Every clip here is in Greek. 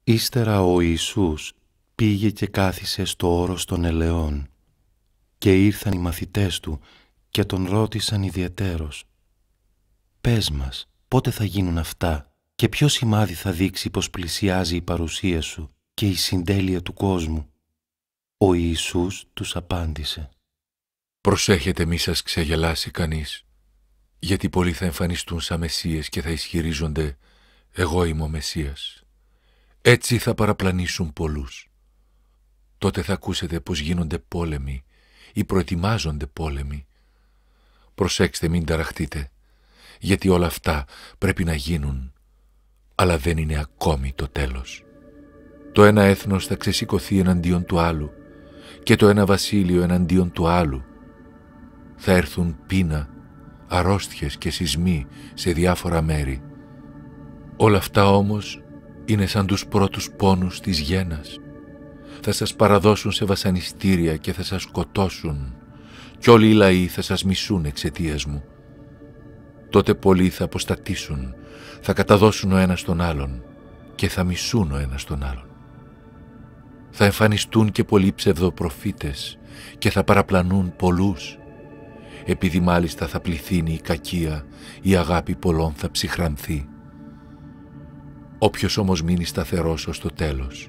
Ύστερα ο Ιησούς πήγε και κάθισε στο όρος των ελαιών και ήρθαν οι μαθητές του και τον ρώτησαν ιδιαιτέρως «Πες μας, πότε θα γίνουν αυτά και ποιο σημάδι θα δείξει πως πλησιάζει η παρουσία σου και η συντέλεια του κόσμου?» Ο Ιησούς τους απάντησε «Προσέχετε μη σας ξεγελάσει κανείς, γιατί πολλοί θα εμφανιστούν σαν Μεσσίες και θα ισχυρίζονται «Εγώ είμαι ο Μεσσίας». Έτσι θα παραπλανήσουν πολλούς. Τότε θα ακούσετε πως γίνονται πόλεμοι ή προετοιμάζονται πόλεμοι. Προσέξτε μην ταραχτείτε, γιατί όλα αυτά πρέπει να γίνουν, αλλά δεν είναι ακόμη το τέλος. Το ένα έθνος θα ξεσηκωθεί εναντίον του άλλου και το ένα βασίλειο εναντίον του άλλου. Θα έρθουν πείνα, αρρώστιες και σεισμοί σε διάφορα μέρη. Όλα αυτά όμως είναι σαν τους πρώτους πόνους της γένας. Θα σας παραδώσουν σε βασανιστήρια και θα σας σκοτώσουν κι όλοι οι λαοί θα σας μισούν εξαιτίας μου. Τότε πολλοί θα αποστατήσουν, θα καταδώσουν ο ένας τον άλλον και θα μισούν ο ένας τον άλλον. Θα εμφανιστούν και πολλοί ψευδοπροφήτες και θα παραπλανούν πολλούς. Επειδή μάλιστα θα πληθύνει η κακία, η αγάπη πολλών θα ψυχρανθεί. Όποιος όμως μείνει σταθερός ως το τέλος,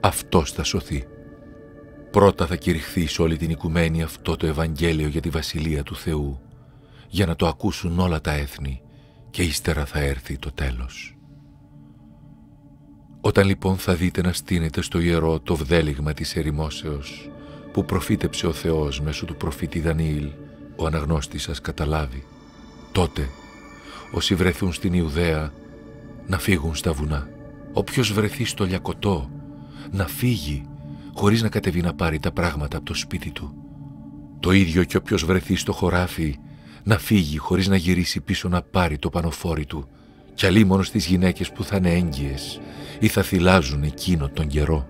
αυτός θα σωθεί. Πρώτα θα κηρυχθεί σε όλη την οικουμένη αυτό το Ευαγγέλιο για τη Βασιλεία του Θεού, για να το ακούσουν όλα τα έθνη και ύστερα θα έρθει το τέλος. Όταν λοιπόν θα δείτε να στείνεται στο ιερό το βδέλιγμα της ερημόσεως που προφήτεψε ο Θεός μέσω του προφήτη Δανιήλ, ο αναγνώστης σας καταλάβει, τότε όσοι βρεθούν στην Ιουδαία να φύγουν στα βουνά. Όποιος βρεθεί στο λιακωτό να φύγει χωρίς να κατεβεί να πάρει τα πράγματα από το σπίτι του. Το ίδιο και όποιος βρεθεί στο χωράφι να φύγει χωρίς να γυρίσει πίσω να πάρει το πανοφόρι του, κι αλίμονο στις γυναίκες που θα είναι έγκυες ή θα θυλάζουν εκείνο τον καιρό.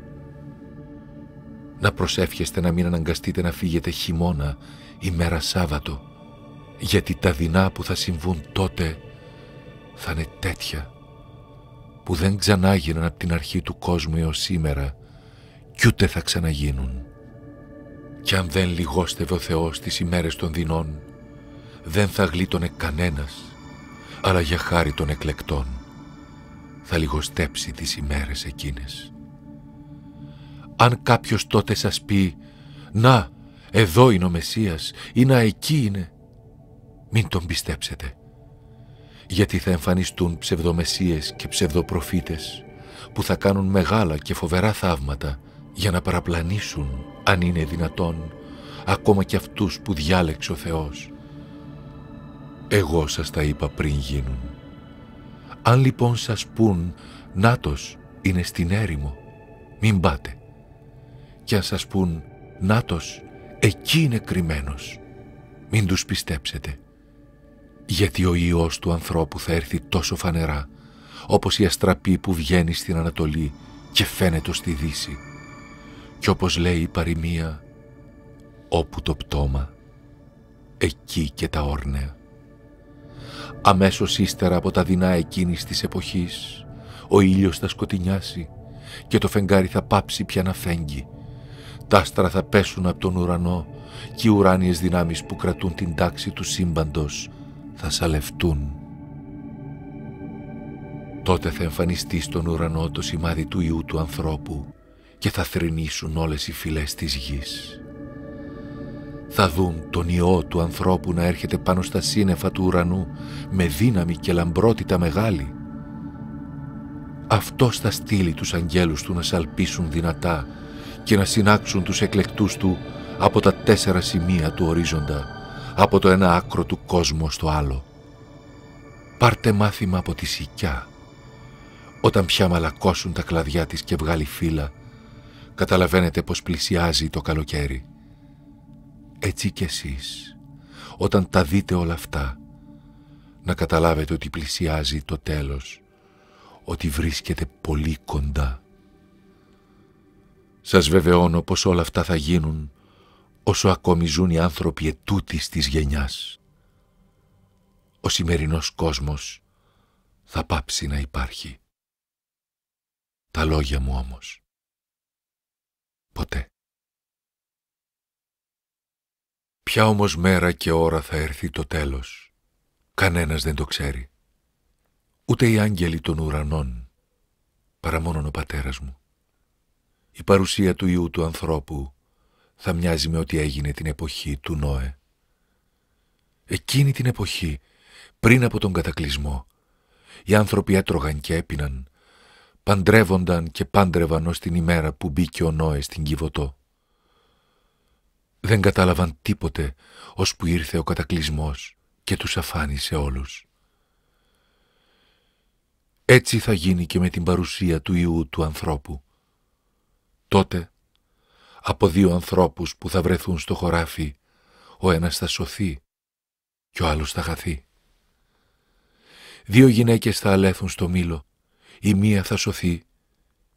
Να προσεύχεστε να μην αναγκαστείτε να φύγετε χειμώνα ή μέρα Σάββατο, γιατί τα δεινά που θα συμβούν τότε θα είναι τέτοια που δεν ξανάγιναν από την αρχή του κόσμου έως σήμερα κι ούτε θα ξαναγίνουν. Κι αν δεν λιγόστευε ο Θεός τις ημέρες των δεινών, δεν θα γλίτωνε κανένας, αλλά για χάρη των εκλεκτών θα λιγοστέψει τις ημέρες εκείνες. Αν κάποιος τότε σας πει «Να, εδώ είναι ο Μεσσίας» ή «Να, εκεί είναι», μην τον πιστέψετε, γιατί θα εμφανιστούν ψευδομεσσίες και ψευδοπροφήτες που θα κάνουν μεγάλα και φοβερά θαύματα για να παραπλανήσουν, αν είναι δυνατόν, ακόμα και αυτούς που διάλεξε ο Θεός. Εγώ σας τα είπα πριν γίνουν. Αν λοιπόν σας πούν «Νάτος είναι στην έρημο», μην πάτε. Και αν σας πούν «Νάτος, εκεί είναι κρυμμένος», μην τους πιστέψετε. Γιατί ο Υιός του ανθρώπου θα έρθει τόσο φανερά, όπως η αστραπή που βγαίνει στην Ανατολή και φαίνεται στη Δύση. Κι όπως λέει η παροιμία, όπου το πτώμα, εκεί και τα όρνεα. Αμέσως ύστερα από τα δεινά εκείνης της εποχής, ο ήλιος θα σκοτεινιάσει και το φεγγάρι θα πάψει πια να φέγγει. Τα άστρα θα πέσουν από τον ουρανό και οι ουράνιες δυνάμεις που κρατούν την τάξη του σύμπαντος θα σαλευτούν. Τότε θα εμφανιστεί στον ουρανό το σημάδι του Υιού του ανθρώπου και θα θρηνήσουν όλες οι φυλές της γης. Θα δουν τον Υιό του ανθρώπου να έρχεται πάνω στα σύννεφα του ουρανού με δύναμη και λαμπρότητα μεγάλη. Αυτός θα στείλει τους αγγέλους του να σαλπίσουν δυνατά και να συνάξουν τους εκλεκτούς του από τα 4 σημεία του ορίζοντα, από το ένα άκρο του κόσμου στο άλλο. Πάρτε μάθημα από τη σικιά. Όταν πια μαλακώσουν τα κλαδιά της και βγάλει φύλλα, καταλαβαίνετε πως πλησιάζει το καλοκαίρι. Έτσι κι εσείς, όταν τα δείτε όλα αυτά, να καταλάβετε ότι πλησιάζει το τέλος, ότι βρίσκεται πολύ κοντά. Σας βεβαιώνω πως όλα αυτά θα γίνουν όσο ακόμη ζουν οι άνθρωποι ετούτης της γενιάς. Ο σημερινός κόσμος θα πάψει να υπάρχει. Τα λόγια μου όμως. Ποτέ. Ποια όμως μέρα και ώρα θα έρθει το τέλος, κανένας δεν το ξέρει. Ούτε οι άγγελοι των ουρανών, παρά μόνον ο πατέρας μου. Η παρουσία του Υιού του ανθρώπου θα μοιάζει με ό,τι έγινε την εποχή του Νόε. Εκείνη την εποχή, πριν από τον κατακλυσμό, οι άνθρωποι έτρωγαν και έπιναν, παντρεύονταν και πάντρευαν ως την ημέρα που μπήκε ο Νόε στην Κιβωτό. Δεν κατάλαβαν τίποτε ώσπου ήρθε ο κατακλυσμός και τους αφάνισε όλους. Έτσι θα γίνει και με την παρουσία του Υιού του ανθρώπου. Τότε, από δύο ανθρώπους που θα βρεθούν στο χωράφι, ο ένας θα σωθεί και ο άλλος θα χαθεί. Δύο γυναίκες θα αλέθουν στο μήλο, η μία θα σωθεί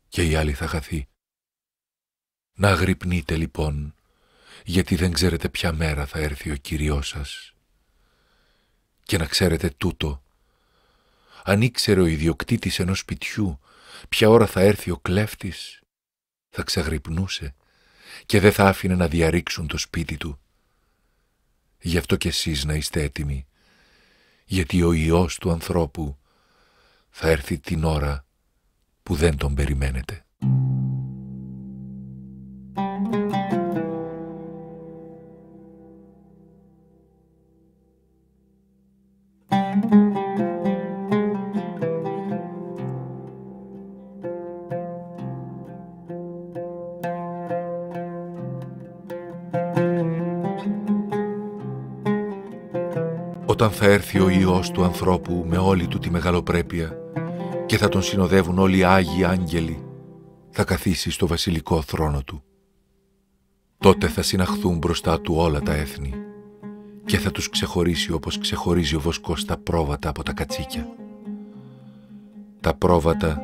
και η άλλη θα χαθεί. Να αγρυπνείτε λοιπόν, γιατί δεν ξέρετε ποια μέρα θα έρθει ο Κύριός σας. Και να ξέρετε τούτο, αν ήξερε ο ιδιοκτήτης ενός σπιτιού ποια ώρα θα έρθει ο κλέφτης, θα ξαγρυπνούσε και δεν θα άφηνε να διαρρήξουν το σπίτι του. Γι' αυτό κι εσείς να είστε έτοιμοι, γιατί ο Υιός του ανθρώπου θα έρθει την ώρα που δεν τον περιμένετε. Όταν θα έρθει ο Υιός του ανθρώπου με όλη του τη μεγαλοπρέπεια και θα τον συνοδεύουν όλοι οι Άγιοι Άγγελοι, θα καθίσει στο βασιλικό θρόνο του. Τότε θα συναχθούν μπροστά του όλα τα έθνη και θα τους ξεχωρίσει όπως ξεχωρίζει ο βοσκός τα πρόβατα από τα κατσίκια. Τα πρόβατα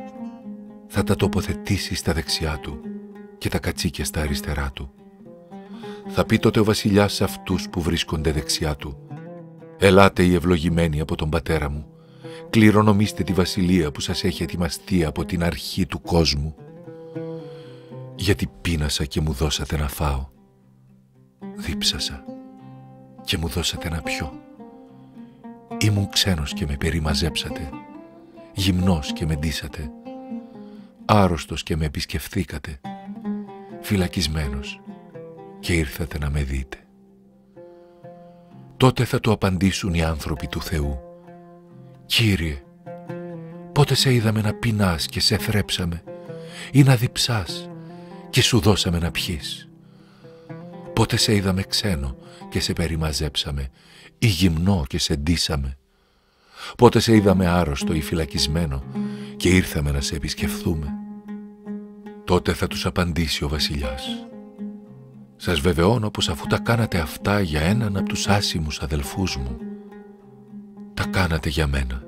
θα τα τοποθετήσει στα δεξιά του και τα κατσίκια στα αριστερά του. Θα πει τότε ο βασιλιάς σε αυτούς που βρίσκονται δεξιά του: «Ελάτε οι ευλογημένοι από τον πατέρα μου, κληρονομήστε τη βασιλεία που σας έχει ετοιμαστεί από την αρχή του κόσμου. Γιατί πείνασα και μου δώσατε να φάω, δίψασα και μου δώσατε να πιω, ήμουν ξένος και με περιμαζέψατε, γυμνός και με ντύσατε, άρρωστος και με επισκεφθήκατε, φυλακισμένος και ήρθατε να με δείτε». Τότε θα του απαντήσουν οι άνθρωποι του Θεού: «Κύριε, πότε σε είδαμε να πεινάς και σε θρέψαμε, ή να διψάς και σου δώσαμε να πιείς? Πότε σε είδαμε ξένο και σε περιμαζέψαμε, ή γυμνό και σε ντύσαμε? Πότε σε είδαμε άρρωστο ή φυλακισμένο και ήρθαμε να σε επισκεφθούμε?» Τότε θα τους απαντήσει ο βασιλιάς: «Σας βεβαιώνω πως αφού τα κάνατε αυτά για έναν από τους άσημους αδελφούς μου, τα κάνατε για μένα».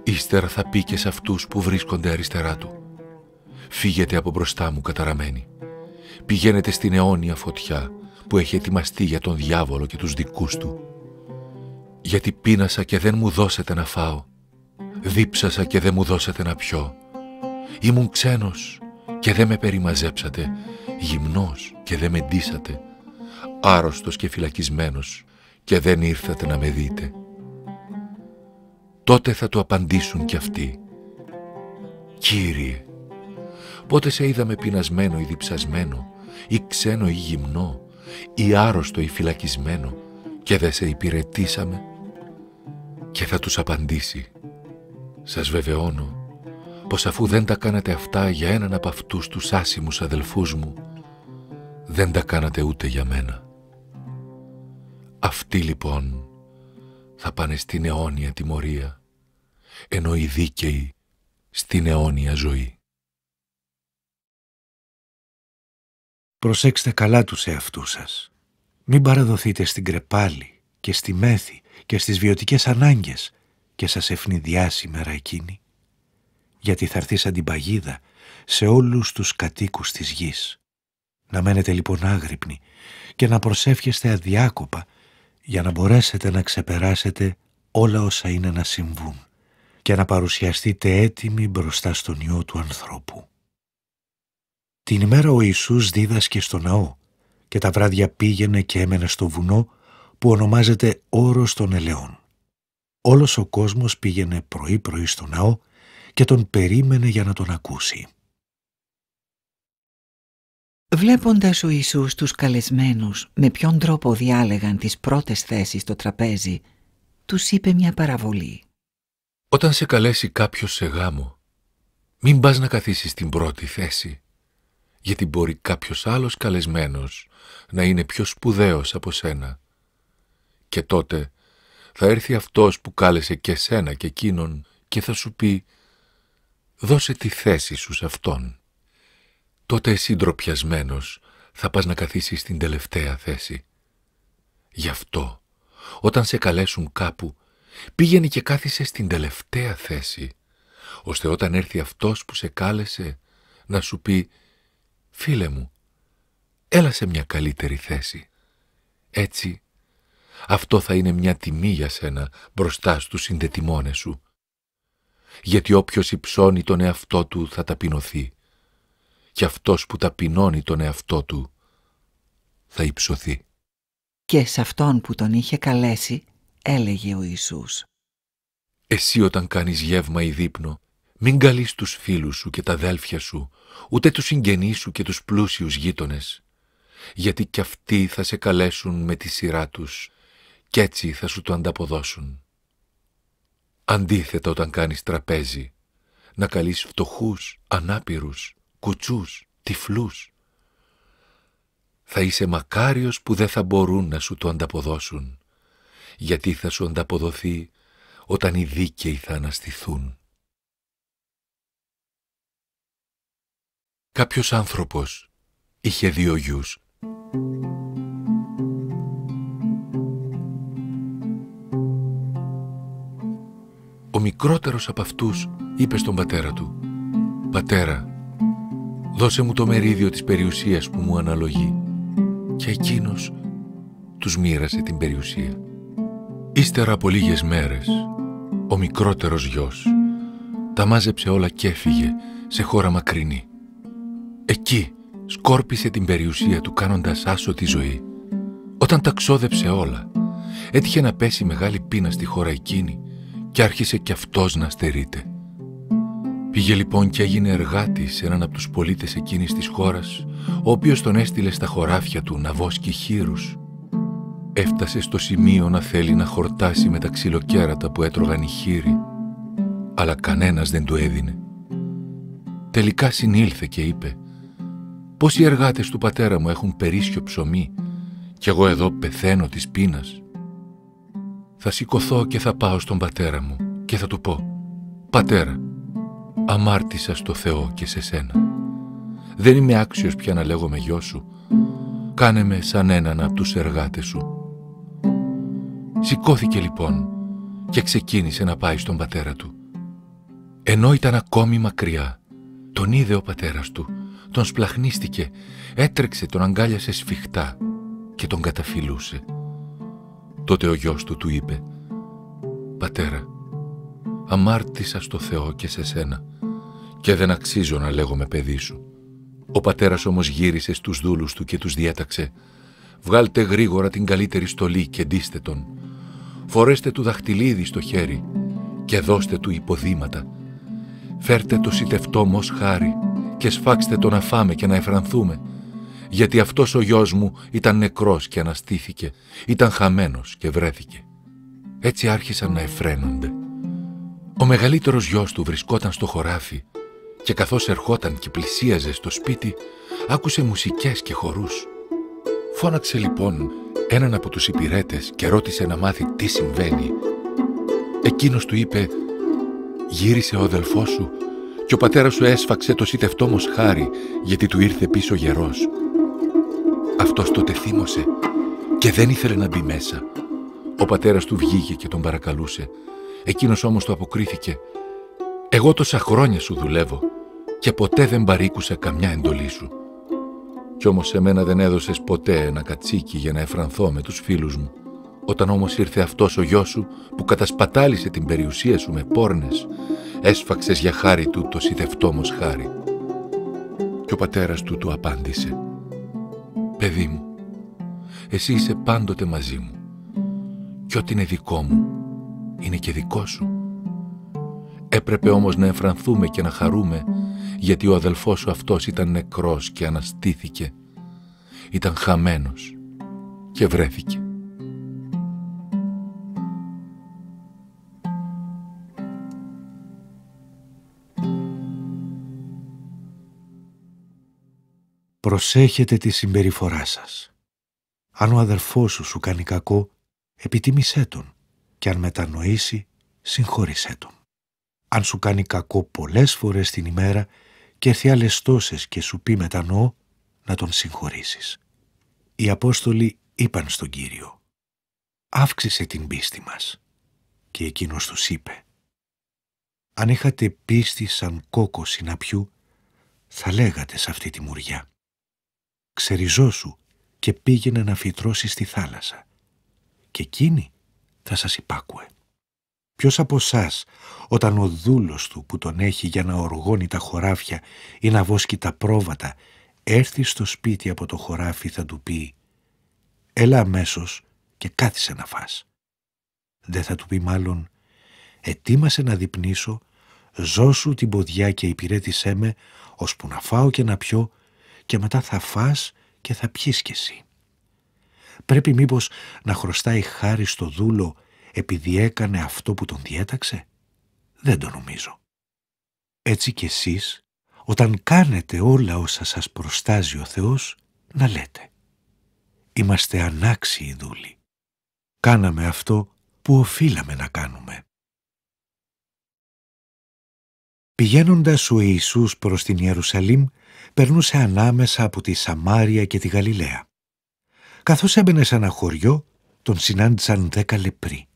Ύστερα θα πει και σε αυτούς που βρίσκονται αριστερά του: «Φύγετε από μπροστά μου καταραμένοι, πηγαίνετε στην αιώνια φωτιά που έχει ετοιμαστεί για τον διάβολο και τους δικούς του. Γιατί πείνασα και δεν μου δώσατε να φάω, δίψασα και δεν μου δώσατε να πιω, ήμουν ξένος και δεν με περιμαζέψατε, γυμνός και δεν με ντύσατε, άρρωστος και φυλακισμένος και δεν ήρθατε να με δείτε». Τότε θα του απαντήσουν κι αυτοί: «Κύριε, πότε σε είδαμε πεινασμένο ή διψασμένο, ή ξένο ή γυμνό, ή άρρωστο ή φυλακισμένο και δεν σε υπηρετήσαμε?» Και θα τους απαντήσει: «Σας βεβαιώνω πως αφού δεν τα κάνατε αυτά για έναν από αυτούς τους άσημους αδελφούς μου, δεν τα κάνατε ούτε για μένα». Αυτοί λοιπόν θα πάνε στην αιώνια τιμωρία, ενώ οι δίκαιοι στην αιώνια ζωή. Προσέξτε καλά τους εαυτούς σας. Μην παραδοθείτε στην κρεπάλη και στη μέθη και στις βιωτικές ανάγκες και σας ευνηδιάσει η μέρα εκείνη. Γιατί θα έρθει σαν την παγίδα σε όλους τους κατοίκους της γης. Να μένετε λοιπόν άγρυπνοι και να προσεύχεστε αδιάκοπα για να μπορέσετε να ξεπεράσετε όλα όσα είναι να συμβούν και να παρουσιαστείτε έτοιμοι μπροστά στον Υιό του ανθρώπου. Την ημέρα ο Ιησούς δίδασκε στο ναό και τα βράδια πήγαινε και έμενε στο βουνό που ονομάζεται Όρος των Ελαιών. Όλος ο κόσμος πήγαινε πρωί-πρωί στο ναό και τον περίμενε για να τον ακούσει. Βλέποντας ο Ιησούς τους καλεσμένους με ποιον τρόπο διάλεγαν τις πρώτες θέσεις στο τραπέζι, τους είπε μια παραβολή. Όταν σε καλέσει κάποιος σε γάμο, μην πας να καθίσεις στην πρώτη θέση, γιατί μπορεί κάποιος άλλος καλεσμένος να είναι πιο σπουδαίος από σένα. Και τότε θα έρθει αυτός που κάλεσε και σένα και εκείνον και θα σου πει «Δώσε τη θέση σου σε αυτόν». Τότε εσύ ντροπιασμένος θα πας να καθίσεις στην τελευταία θέση. Γι' αυτό, όταν σε καλέσουν κάπου, πήγαινε και κάθισε στην τελευταία θέση, ώστε όταν έρθει αυτός που σε κάλεσε να σου πει «Φίλε μου, έλα σε μια καλύτερη θέση». Έτσι, αυτό θα είναι μια τιμή για σένα μπροστά στους συντετιμόνες σου. Γιατί όποιος υψώνει τον εαυτό του θα ταπεινωθεί, και αυτός που ταπεινώνει τον εαυτό του θα υψωθεί. Και σε αυτόν που τον είχε καλέσει έλεγε ο Ιησούς: Εσύ όταν κάνεις γεύμα ή δείπνο, μην καλείς τους φίλους σου και τα αδέλφια σου, ούτε τους συγγενείς σου και τους πλούσιους γείτονες, γιατί κι αυτοί θα σε καλέσουν με τη σειρά τους κι έτσι θα σου το ανταποδώσουν. Αντίθετα, όταν κάνεις τραπέζι, να καλείς φτωχούς, ανάπηρους, κουτσούς, τυφλούς. Θα είσαι μακάριος που δεν θα μπορούν να σου το ανταποδώσουν, γιατί θα σου ανταποδοθεί όταν οι δίκαιοι θα αναστηθούν. Κάποιος άνθρωπος είχε 2 γιους. Ο μικρότερος από αυτούς είπε στον πατέρα του: «Πατέρα, δώσε μου το μερίδιο της περιουσίας που μου αναλογεί». Και εκείνος τους μοίρασε την περιουσία. Ύστερα από λίγες μέρες, ο μικρότερος γιος τα μάζεψε όλα και έφυγε σε χώρα μακρινή. Εκεί σκόρπισε την περιουσία του κάνοντας άσο τη ζωή. Όταν τα ξόδεψε όλα, έτυχε να πέσει μεγάλη πείνα στη χώρα εκείνη και άρχισε κι αυτός να στερείται. Πήγε λοιπόν και έγινε εργάτης σε έναν από τους πολίτες εκείνης της χώρας, ο οποίος τον έστειλε στα χωράφια του να βόσκει χοίρους. Έφτασε στο σημείο να θέλει να χορτάσει με τα ξυλοκέρατα που έτρωγαν οι χοίροι, αλλά κανένας δεν του έδινε. Τελικά συνήλθε και είπε: «Πώς οι εργάτες του πατέρα μου έχουν περίσσιο ψωμί κι εγώ εδώ πεθαίνω της πείνας. Θα σηκωθώ και θα πάω στον πατέρα μου και θα του πω: Πατέρα, αμάρτησα στο Θεό και σε σένα. Δεν είμαι άξιος πια να λέγομαι γιος σου. Κάνε με σαν έναν από τους εργάτες σου». Σηκώθηκε λοιπόν και ξεκίνησε να πάει στον πατέρα του. Ενώ ήταν ακόμη μακριά, τον είδε ο πατέρας του, τον σπλαχνίστηκε, έτρεξε, τον αγκάλιασε σφιχτά και τον καταφυλούσε. Τότε ο γιος του είπε: «Πατέρα, αμάρτησα στο Θεό και σε σένα και δεν αξίζω να λέγομαι παιδί σου». Ο πατέρας όμως γύρισε στους δούλους του και τους διέταξε: «Βγάλτε γρήγορα την καλύτερη στολή και ντύστε τον. Φορέστε του δαχτυλίδι στο χέρι και δώστε του υποδήματα. Φέρτε το σιτευτό μοσχάρι και σφάξτε το να φάμε και να εφρανθούμε, γιατί αυτός ο γιος μου ήταν νεκρός και αναστήθηκε, ήταν χαμένος και βρέθηκε». Έτσι άρχισαν να εφραίνονται. Ο μεγαλύτερος γιος του βρισκόταν στο χωράφι και καθώς ερχόταν και πλησίαζε στο σπίτι, άκουσε μουσικές και χορούς. Φώναξε λοιπόν έναν από τους υπηρέτες και ρώτησε να μάθει τι συμβαίνει. Εκείνος του είπε: «Γύρισε ο αδελφός σου και ο πατέρας σου έσφαξε το σιτευτό μοσχάρι γιατί του ήρθε πίσω γερός». Αυτός τότε θύμωσε και δεν ήθελε να μπει μέσα. Ο πατέρας του βγήκε και τον παρακαλούσε. Εκείνος όμως του αποκρίθηκε: «Εγώ τόσα χρόνια σου δουλεύω και ποτέ δεν παρήκουσα καμιά εντολή σου. Κι όμως σε μένα δεν έδωσες ποτέ ένα κατσίκι για να εφρανθώ με τους φίλους μου. Όταν όμως ήρθε αυτός ο γιος σου που κατασπατάλησε την περιουσία σου με πόρνες, έσφαξες για χάρη του το σιδευτόμος χάρη. Και ο πατέρας του απάντησε: «Παιδί μου, εσύ είσαι πάντοτε μαζί μου κι ό,τι είναι δικό μου είναι και δικό σου. Έπρεπε όμως να εμφρανθούμε και να χαρούμε, γιατί ο αδελφός σου αυτός ήταν νεκρός και αναστήθηκε, ήταν χαμένος και βρέθηκε». Προσέχετε τη συμπεριφορά σας. Αν ο αδερφός σου κάνει κακό, επιτίμησέ τον, και αν μετανοήσει, συγχώρησέ τον. Αν σου κάνει κακό πολλές φορές την ημέρα και έρθει άλλες τόσες και σου πει μετανοώ, να τον συγχωρήσεις. Οι Απόστολοι είπαν στον Κύριο: «Αύξησε την πίστη μας». Και εκείνος τους είπε: «Αν είχατε πίστη σαν κόκκο συναπιού, θα λέγατε σε αυτή τη μουριά: ξεριζώσου και πήγαινε να φυτρώσει στη θάλασσα, και εκείνη θα σας υπάκουε. Ποιος από εσάς, όταν ο δούλος του που τον έχει για να οργώνει τα χωράφια ή να βόσκει τα πρόβατα, έρθει στο σπίτι από το χωράφι, θα του πει: έλα αμέσως και κάθισε να φας? Δεν θα του πει μάλλον: ετοίμασε να δειπνήσω, ζώσου την ποδιά και υπηρέτησέ με, ώσπου να φάω και να πιω, και μετά θα φας και θα πιείς κι εσύ? Πρέπει μήπως να χρωστάει χάρη στο δούλο επειδή έκανε αυτό που τον διέταξε? Δεν το νομίζω. Έτσι κι εσείς, όταν κάνετε όλα όσα σας προστάζει ο Θεός, να λέτε: είμαστε ανάξιοι δούλοι. Κάναμε αυτό που οφείλαμε να κάνουμε. Πηγαίνοντας ο Ιησούς προς την Ιερουσαλήμ, περνούσε ανάμεσα από τη Σαμάρια και τη Γαλιλαία. Καθώς έμπαινε σε ένα χωριό, τον συνάντησαν 10 λεπροί.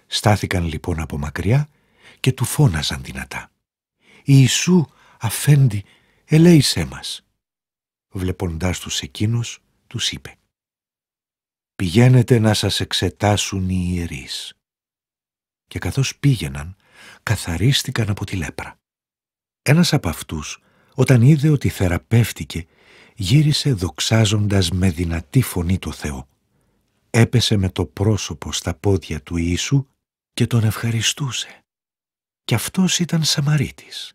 Στάθηκαν λοιπόν από μακριά και του φώναζαν δυνατά: «Ιησού, αφέντη, ελέησέ μας». Βλέποντάς τους εκείνος, τους είπε: «Πηγαίνετε να σας εξετάσουν οι ιερείς». Και καθώς πήγαιναν, καθαρίστηκαν από τη λέπρα. Ένας από αυτούς, όταν είδε ότι θεραπεύτηκε, γύρισε δοξάζοντας με δυνατή φωνή το Θεό. Έπεσε με το πρόσωπο στα πόδια του Ιησού και τον ευχαριστούσε. Κι αυτός ήταν Σαμαρίτης.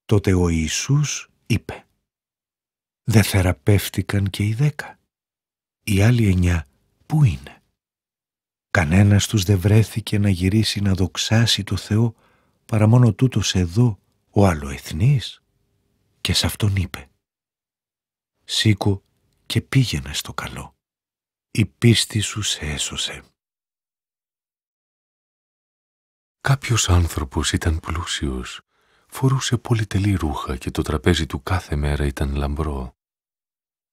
Τότε ο Ιησούς είπε: «Δεν θεραπεύτηκαν και οι 10? Οι άλλοι 9 πού είναι? Κανένας τους δεν βρέθηκε να γυρίσει να δοξάσει το Θεό, παρά μόνο τούτος εδώ, ο αλλοεθνής?» Και σ' αυτόν είπε: «Σήκω και πήγαινε στο καλό. Η πίστη σου σε έσωσε». Κάποιος άνθρωπος ήταν πλούσιος, φορούσε πολυτελή ρούχα και το τραπέζι του κάθε μέρα ήταν λαμπρό.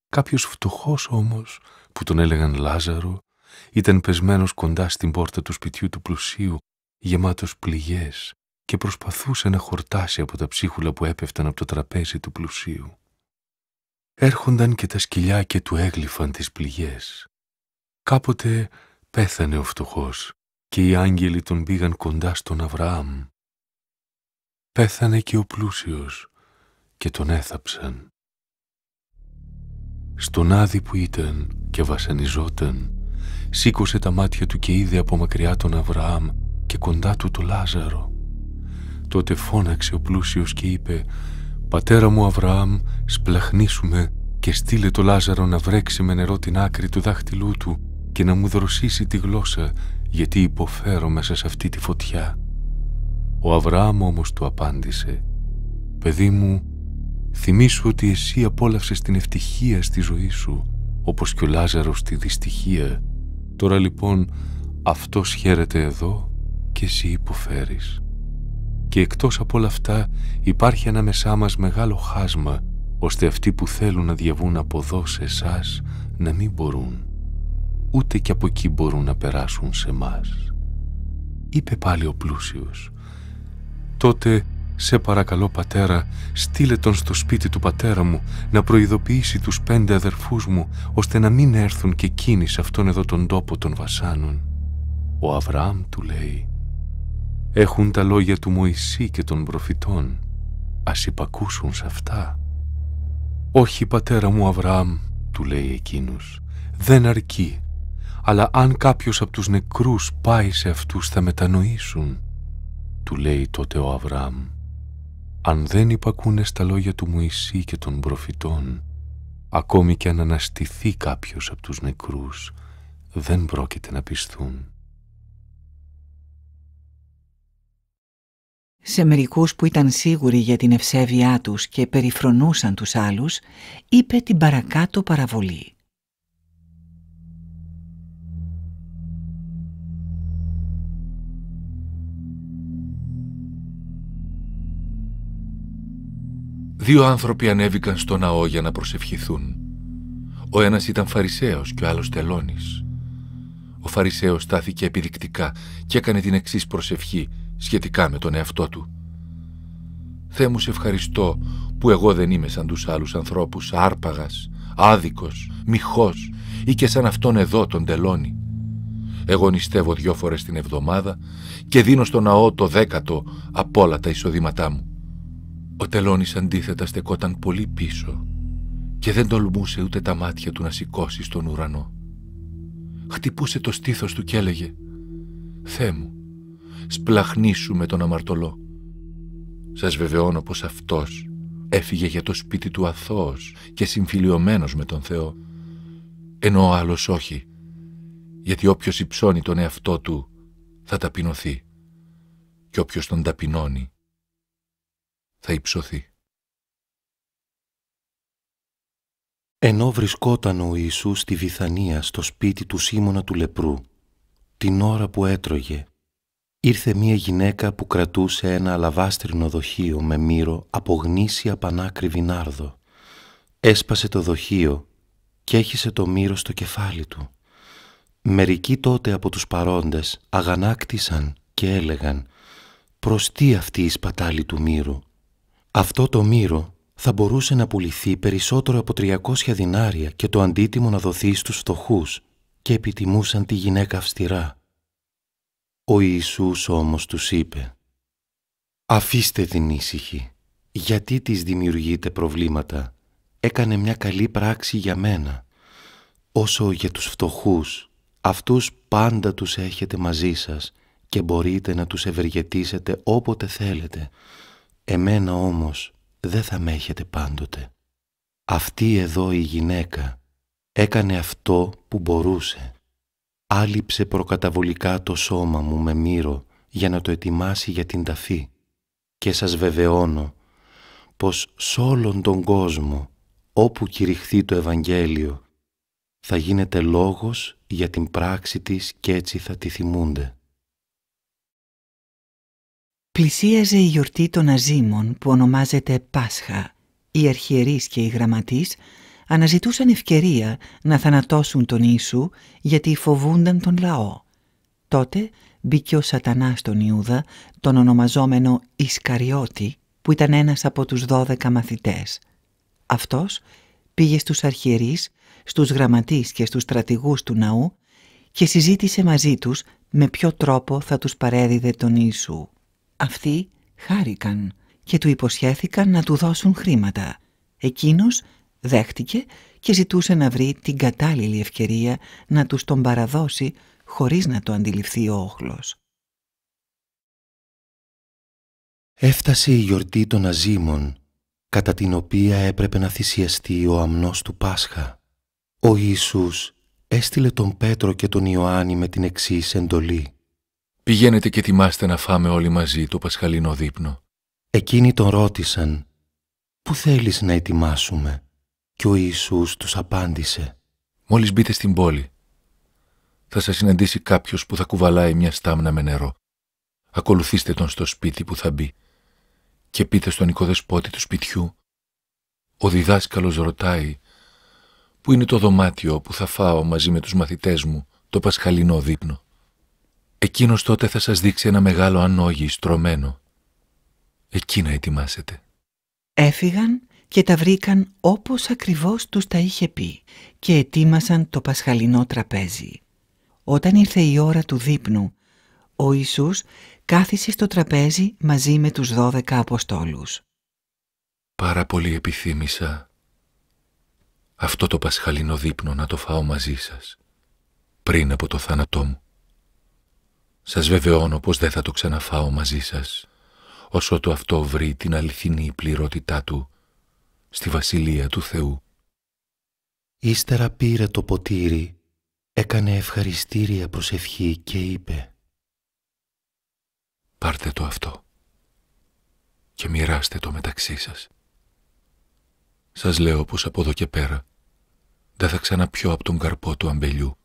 Κάποιος φτωχός όμως, που τον έλεγαν Λάζαρο, ήταν πεσμένος κοντά στην πόρτα του σπιτιού του πλουσίου, γεμάτος πληγές, και προσπαθούσε να χορτάσει από τα ψίχουλα που έπεφταν από το τραπέζι του πλουσίου. Έρχονταν και τα σκυλιά και του έγλυφαν τις πληγές. Κάποτε πέθανε ο φτωχός και οι άγγελοι τον πήγαν κοντά στον Αβραάμ. Πέθανε και ο πλούσιος και τον έθαψαν. Στον άδη που ήταν και βασανιζόταν, σήκωσε τα μάτια του και είδε από μακριά τον Αβραάμ και κοντά του το Λάζαρο. Τότε φώναξε ο πλούσιος και είπε: «Πατέρα μου Αβραάμ, σπλαχνίσουμε και στείλε το Λάζαρο να βρέξει με νερό την άκρη του δάχτυλού του και να μου δροσίσει τη γλώσσα, γιατί υποφέρω μέσα σε αυτή τη φωτιά». Ο Αβραάμ όμως του απάντησε: «Παιδί μου, θυμήσου ότι εσύ απόλαυσες την ευτυχία στη ζωή σου, όπως και ο Λάζαρος τη δυστυχία. Τώρα λοιπόν αυτός χαίρεται εδώ και εσύ υποφέρεις. Και εκτός από όλα αυτά υπάρχει ανάμεσά μας μεγάλο χάσμα, ώστε αυτοί που θέλουν να διαβούν από εδώ σε εσάς να μην μπορούν, ούτε και από εκεί μπορούν να περάσουν σε μας». Είπε πάλι ο πλούσιος: «Τότε «Σε παρακαλώ, πατέρα, στείλε τον στο σπίτι του πατέρα μου να προειδοποιήσει τους 5 αδερφούς μου, ώστε να μην έρθουν και εκείνοι σε αυτόν εδώ τον τόπο των βασάνων». Ο Αβραάμ του λέει: «Έχουν τα λόγια του Μωυσή και των προφητών, ας υπακούσουν σε αυτά». «Όχι, πατέρα μου Αβραάμ», του λέει εκείνος, «δεν αρκεί, αλλά αν κάποιος από τους νεκρούς πάει σε αυτούς θα μετανοήσουν». Του λέει τότε ο Αβραάμ: «Αν δεν υπακούνε στα λόγια του Μωυσή και των προφητών, ακόμη και αν αναστηθεί κάποιος από τους νεκρούς, δεν πρόκειται να πιστούν». Σε μερικούς που ήταν σίγουροι για την ευσέβειά τους και περιφρονούσαν τους άλλους, είπε την παρακάτω παραβολή. Δύο άνθρωποι ανέβηκαν στο ναό για να προσευχηθούν. Ο ένας ήταν Φαρισαίος και ο άλλος τελώνης. Ο Φαρισαίος στάθηκε επιδεικτικά και έκανε την εξής προσευχή σχετικά με τον εαυτό του. «Θεέ μου, σε ευχαριστώ που εγώ δεν είμαι σαν τους άλλους ανθρώπους, άρπαγας, άδικος, μοιχός ή και σαν αυτόν εδώ τον τελώνη. Εγώ νηστεύω 2 φορές την εβδομάδα και δίνω στο ναό το 10ο από όλα τα εισοδήματά μου». Ο τελώνης αντίθετα στεκόταν πολύ πίσω και δεν τολμούσε ούτε τα μάτια του να σηκώσει στον ουρανό. Χτυπούσε το στήθος του και έλεγε: «Θεέ μου, σπλαχνίσου με τον αμαρτωλό. Σας βεβαιώνω πως αυτός έφυγε για το σπίτι του αθώος και συμφιλιωμένος με τον Θεό, ενώ ο άλλος όχι, γιατί όποιος υψώνει τον εαυτό του θα ταπεινωθεί και όποιος τον ταπεινώνει θα υψωθεί». Ενώ βρισκόταν ο Ιησούς στη Βιθανία στο σπίτι του Σίμωνα του λεπρού, την ώρα που έτρωγε, ήρθε μία γυναίκα που κρατούσε ένα αλαβάστρινο δοχείο με μύρο από γνήσια πανάκριβη νάρδο. Έσπασε το δοχείο και έχισε το μύρο στο κεφάλι του. Μερικοί τότε από τους παρόντες αγανάκτησαν και έλεγαν: «Προς τι αυτή η σπατάλη του μύρου? Αυτό το μύρο θα μπορούσε να πουληθεί περισσότερο από 300 δινάρια και το αντίτιμο να δοθεί στους φτωχούς», και επιτιμούσαν τη γυναίκα αυστηρά. Ο Ιησούς όμως τους είπε: «Αφήστε την ήσυχη, γιατί της δημιουργείτε προβλήματα? Έκανε μια καλή πράξη για μένα. Όσο για τους φτωχούς, αυτούς πάντα τους έχετε μαζί σας και μπορείτε να τους ευεργετήσετε όποτε θέλετε. Εμένα όμως δεν θα με έχετε πάντοτε. Αυτή εδώ η γυναίκα έκανε αυτό που μπορούσε. Άλυψε προκαταβολικά το σώμα μου με μύρο για να το ετοιμάσει για την ταφή, και σας βεβαιώνω πως σ' όλον τον κόσμο, όπου κηρυχθεί το Ευαγγέλιο, θα γίνεται λόγος για την πράξη της και έτσι θα τη θυμούνται». Πλησίαζε η γιορτή των Αζήμων που ονομάζεται Πάσχα. Οι αρχιερείς και οι γραμματείς αναζητούσαν ευκαιρία να θανατώσουν τον Ιησού γιατί φοβούνταν τον λαό. Τότε μπήκε ο Σατανάς στον Ιούδα, τον ονομαζόμενο Ισκαριώτη, που ήταν ένας από τους 12 μαθητές. Αυτός πήγε στους αρχιερείς, στους γραμματείς και στους στρατηγούς του ναού και συζήτησε μαζί τους με ποιο τρόπο θα τους παρέδιδε τον Ιησού. Αυτοί χάρηκαν και του υποσχέθηκαν να του δώσουν χρήματα. Εκείνος δέχτηκε και ζητούσε να βρει την κατάλληλη ευκαιρία να τους τον παραδώσει χωρίς να το αντιληφθεί ο όχλος. Έφτασε η γιορτή των Αζήμων, κατά την οποία έπρεπε να θυσιαστεί ο αμνός του Πάσχα. Ο Ιησούς έστειλε τον Πέτρο και τον Ιωάννη με την εξής εντολή: «Πηγαίνετε και ετοιμάστε να φάμε όλοι μαζί το πασχαλινό δείπνο». Εκείνοι τον ρώτησαν: «Πού θέλεις να ετοιμάσουμε?» Και ο Ιησούς τους απάντησε: «Μόλις μπείτε στην πόλη, θα σας συναντήσει κάποιος που θα κουβαλάει μια στάμνα με νερό. Ακολουθήστε τον στο σπίτι που θα μπει και πείτε στον οικοδεσπότη του σπιτιού: ο διδάσκαλος ρωτάει πού είναι το δωμάτιο που θα φάω μαζί με τους μαθητές μου το πασχαλινό δείπνο. Εκείνος τότε θα σας δείξει ένα μεγάλο ανόγι στρωμένο. εκεί να ετοιμάσετε. Έφυγαν και τα βρήκαν όπως ακριβώς τους τα είχε πει και ετοίμασαν το πασχαλινό τραπέζι. Όταν ήρθε η ώρα του δείπνου, ο Ιησούς κάθισε στο τραπέζι μαζί με τους 12 Αποστόλους. Πάρα πολύ επιθύμησα αυτό το πασχαλινό δείπνο να το φάω μαζί σας, πριν από το θάνατό μου. Σας βεβαιώνω πως δεν θα το ξαναφάω μαζί σας, όσο το αυτό βρει την αληθινή πληρότητά του στη Βασιλεία του Θεού. Ύστερα πήρε το ποτήρι, έκανε ευχαριστήρια προσευχή και είπε: Πάρτε το αυτό και μοιράστε το μεταξύ σας. Σας λέω πως από εδώ και πέρα δεν θα ξαναπιώ από τον καρπό του αμπελιού,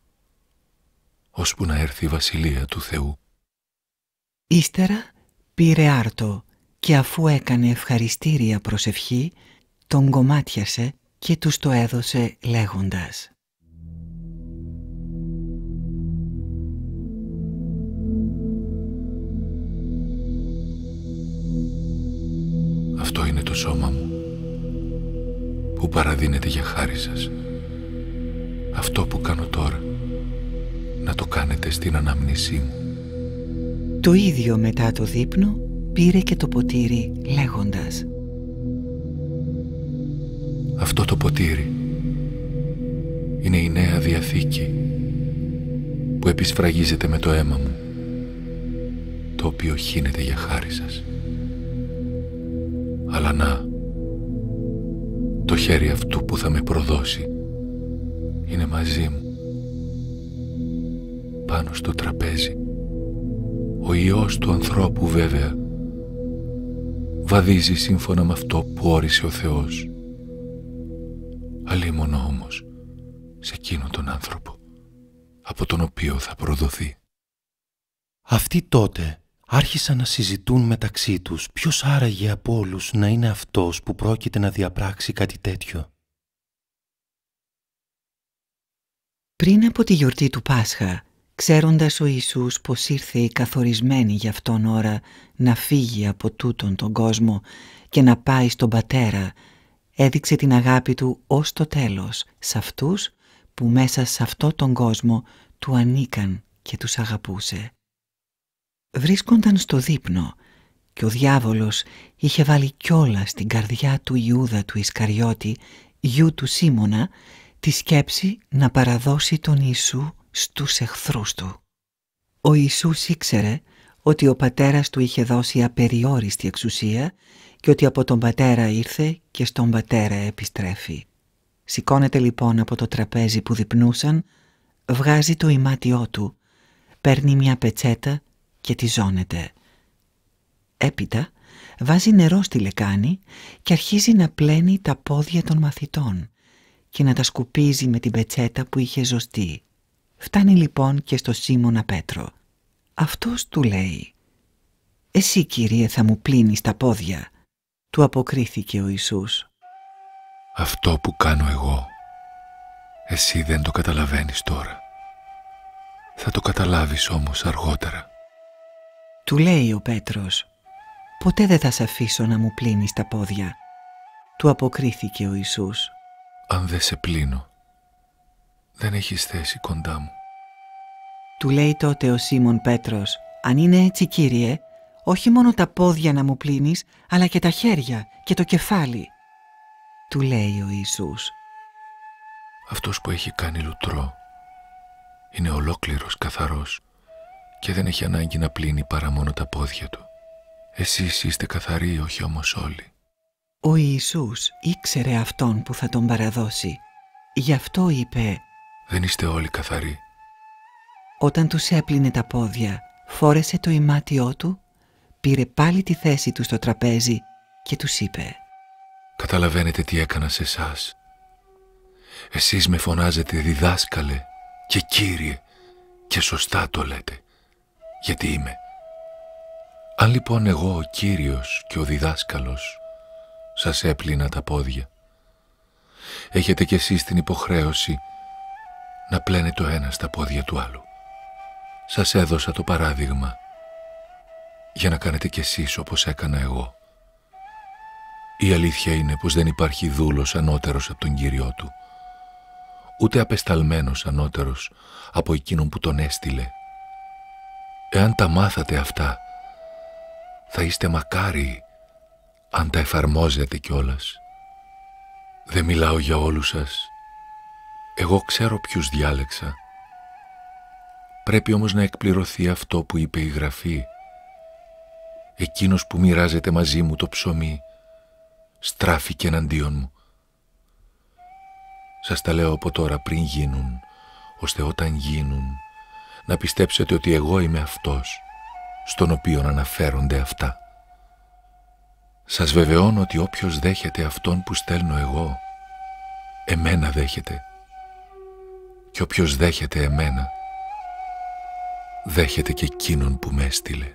ώσπου να έρθει η Βασιλεία του Θεού. Ύστερα πήρε άρτο και αφού έκανε ευχαριστήρια προσευχή, τον κομμάτιασε και τους το έδωσε λέγοντας: Αυτό είναι το σώμα μου που παραδίνεται για χάρη σας. Αυτό που κάνω τώρα να το κάνετε στην ανάμνησή μου. Το ίδιο μετά το δείπνο πήρε και το ποτήρι λέγοντας: Αυτό το ποτήρι είναι η Νέα Διαθήκη που επισφραγίζεται με το αίμα μου, το οποίο χύνεται για χάρη σας. Αλλά να, το χέρι αυτού που θα με προδώσει είναι μαζί μου, πάνω στο τραπέζι. Ο Υιός του ανθρώπου βέβαια βαδίζει σύμφωνα με αυτό που όρισε ο Θεός. Αλίμονο όμως σε εκείνον τον άνθρωπο από τον οποίο θα προδοθεί. Αυτοί τότε άρχισαν να συζητούν μεταξύ τους ποιος άραγε από όλους να είναι αυτός που πρόκειται να διαπράξει κάτι τέτοιο. Πριν από τη γιορτή του Πάσχα, ξέροντας ο Ιησούς πως ήρθε η καθορισμένη για αυτόν ώρα να φύγει από τούτον τον κόσμο και να πάει στον Πατέρα, έδειξε την αγάπη του ως το τέλος σε αυτούς που μέσα σε αυτό τον κόσμο του ανήκαν και τους αγαπούσε. Βρίσκονταν στο δείπνο και ο διάβολος είχε βάλει κιόλας στην καρδιά του Ιούδα του Ισκαριώτη, γιου του Σίμωνα, τη σκέψη να παραδώσει τον Ιησού στους εχθρούς του. Ο Ιησούς ήξερε ότι ο Πατέρας του είχε δώσει απεριόριστη εξουσία και ότι από τον Πατέρα ήρθε και στον Πατέρα επιστρέφει. Σηκώνεται λοιπόν από το τραπέζι που διπνούσαν, βγάζει το ημάτιό του, παίρνει μια πετσέτα και τη ζώνεται. Έπειτα βάζει νερό στη λεκάνη και αρχίζει να πλένει τα πόδια των μαθητών και να τα σκουπίζει με την πετσέτα που είχε ζωστεί. Φτάνει λοιπόν και στο Σίμωνα Πέτρο. Αυτός του λέει: «Εσύ, Κύριε, θα μου πλύνεις τα πόδια?» Του αποκρίθηκε ο Ιησούς: Αυτό που κάνω εγώ, εσύ δεν το καταλαβαίνεις τώρα. Θα το καταλάβεις όμως αργότερα. Του λέει ο Πέτρος: «Ποτέ δεν θα σε αφήσω να μου πλύνεις τα πόδια». Του αποκρίθηκε ο Ιησούς: Αν δεν σε πλύνω, δεν έχεις θέση κοντά μου. Του λέει τότε ο Σίμων Πέτρος: «Αν είναι έτσι, Κύριε, όχι μόνο τα πόδια να μου πλύνεις, αλλά και τα χέρια και το κεφάλι». Του λέει ο Ιησούς: Αυτός που έχει κάνει λουτρό είναι ολόκληρος καθαρός και δεν έχει ανάγκη να πλύνει παρά μόνο τα πόδια του. Εσείς είστε καθαροί, όχι όμως όλοι. Ο Ιησούς ήξερε αυτόν που θα τον παραδώσει. Γι' αυτό είπε: Δεν είστε όλοι καθαροί. Όταν τους έπλυνε τα πόδια, φόρεσε το ημάτιό του, πήρε πάλι τη θέση του στο τραπέζι και τους είπε: Καταλαβαίνετε τι έκανα σε εσάς? Εσείς με φωνάζετε διδάσκαλε και Κύριε και σωστά το λέτε, γιατί είμαι. Αν λοιπόν εγώ ο Κύριος και ο διδάσκαλος σας έπλυνα τα πόδια, έχετε κι εσείς την υποχρέωση να πλένετε το ένα στα πόδια του άλλου. Σας έδωσα το παράδειγμα για να κάνετε κι εσείς όπως έκανα εγώ. Η αλήθεια είναι πως δεν υπάρχει δούλος ανώτερος από τον Κύριό του, ούτε απεσταλμένος ανώτερος από εκείνον που τον έστειλε. Εάν τα μάθατε αυτά, θα είστε μακάριοι αν τα εφαρμόζετε κιόλας. Δεν μιλάω για όλους σας. Εγώ ξέρω ποιους διάλεξα. Πρέπει όμως να εκπληρωθεί αυτό που είπε η Γραφή. Εκείνος που μοιράζεται μαζί μου το ψωμί στράφηκε εναντίον μου. Σας τα λέω από τώρα πριν γίνουν, ώστε όταν γίνουν να πιστέψετε ότι εγώ είμαι αυτός στον οποίον αναφέρονται αυτά. Σας βεβαιώνω ότι όποιος δέχεται αυτόν που στέλνω εγώ, εμένα δέχεται, και όποιος δέχεται εμένα, δέχεται και εκείνον που με έστειλε.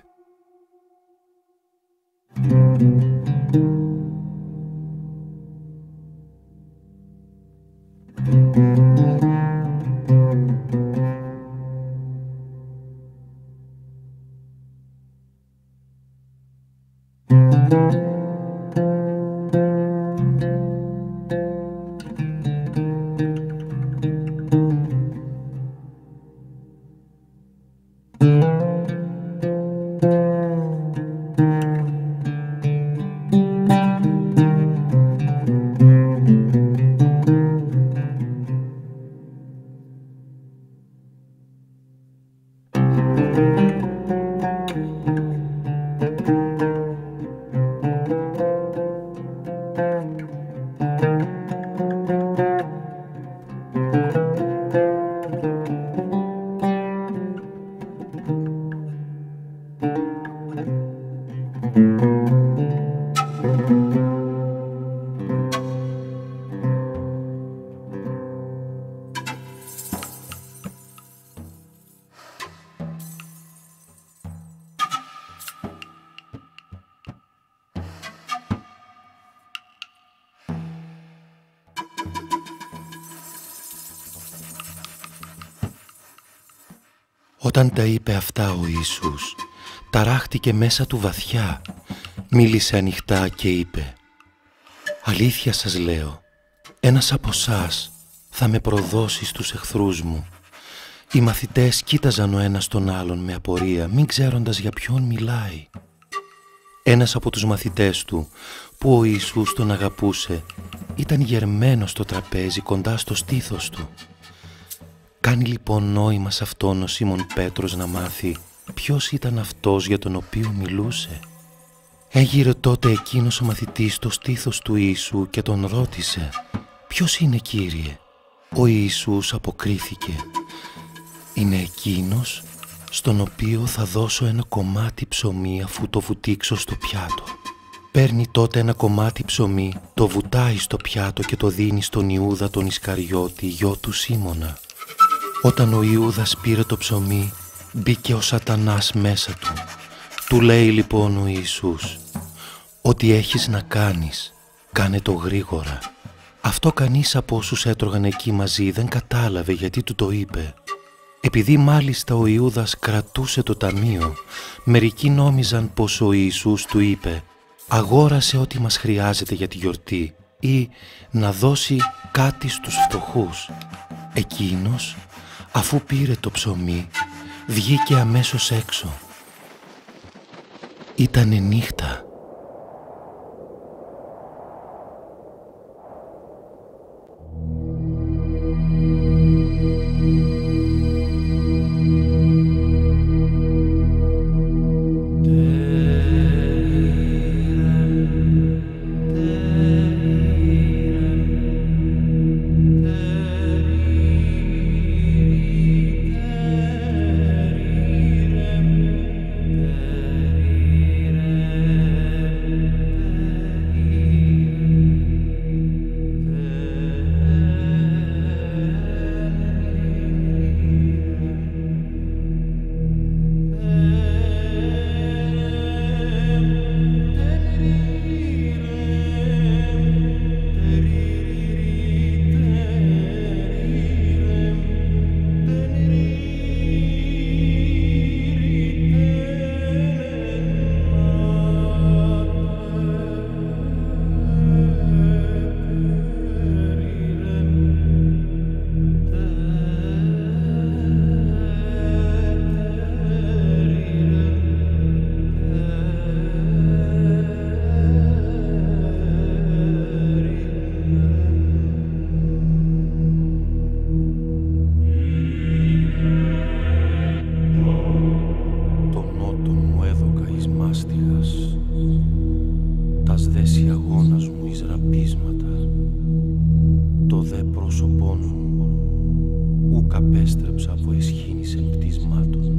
Όταν τα είπε αυτά ο Ιησούς, ταράχτηκε μέσα του βαθιά, μίλησε ανοιχτά και είπε: «Αλήθεια σας λέω, ένας από εσάς θα με προδώσει στους εχθρούς μου». Οι μαθητές κοίταζαν ο ένας τον άλλον με απορία, μην ξέροντας για ποιον μιλάει. Ένας από τους μαθητές του, που ο Ιησούς τον αγαπούσε, ήταν γερμένος στο τραπέζι κοντά στο στήθος του. Κάνει λοιπόν νόημα σε αυτόν ο Σίμων Πέτρος να μάθει ποιος ήταν αυτός για τον οποίο μιλούσε. Έγειρε τότε εκείνος ο μαθητής στο στήθος του Ιησού και τον ρώτησε: «Ποιος είναι, Κύριε?» Ο Ιησούς αποκρίθηκε: «Είναι εκείνος στον οποίο θα δώσω ένα κομμάτι ψωμί αφού το βουτήξω στο πιάτο». Παίρνει τότε ένα κομμάτι ψωμί, το βουτάει στο πιάτο και το δίνει στον Ιούδα τον Ισκαριώτη, γιο του Σίμωνα. Όταν ο Ιούδας πήρε το ψωμί, μπήκε ο Σατανάς μέσα του. Του λέει λοιπόν ο Ιησούς: «Ό,τι έχεις να κάνεις, κάνε το γρήγορα». Αυτό κανείς από όσους έτρωγαν εκεί μαζί δεν κατάλαβε γιατί του το είπε. Επειδή μάλιστα ο Ιούδας κρατούσε το ταμείο, μερικοί νόμιζαν πως ο Ιησούς του είπε: «Αγόρασε ό,τι μας χρειάζεται για τη γιορτή» ή να δώσει κάτι στους φτωχούς. Εκείνος, αφού πήρε το ψωμί, βγήκε αμέσως έξω. Ήτανε νύχτα. απέστρεψα από εσχήνης εν πτυσμάτων.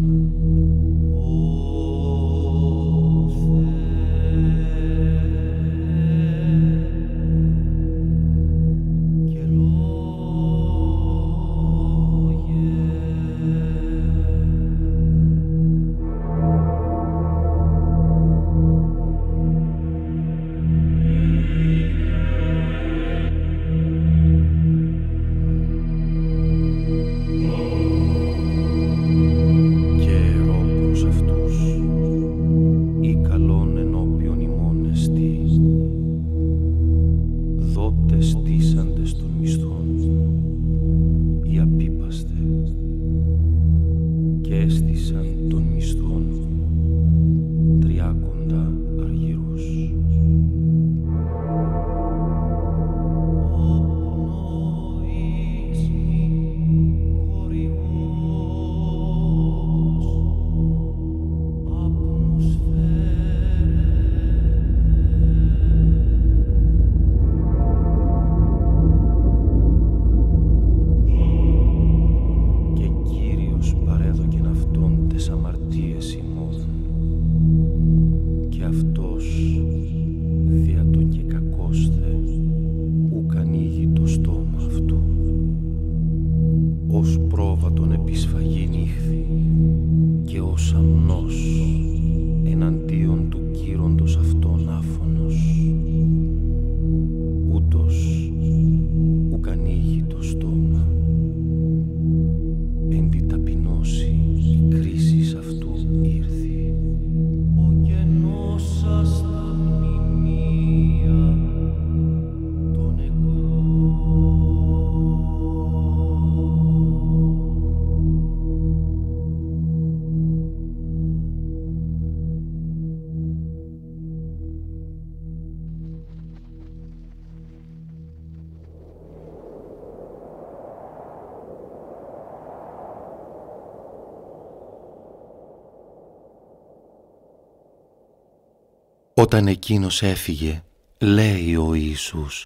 Όταν εκείνος έφυγε, λέει ο Ιησούς,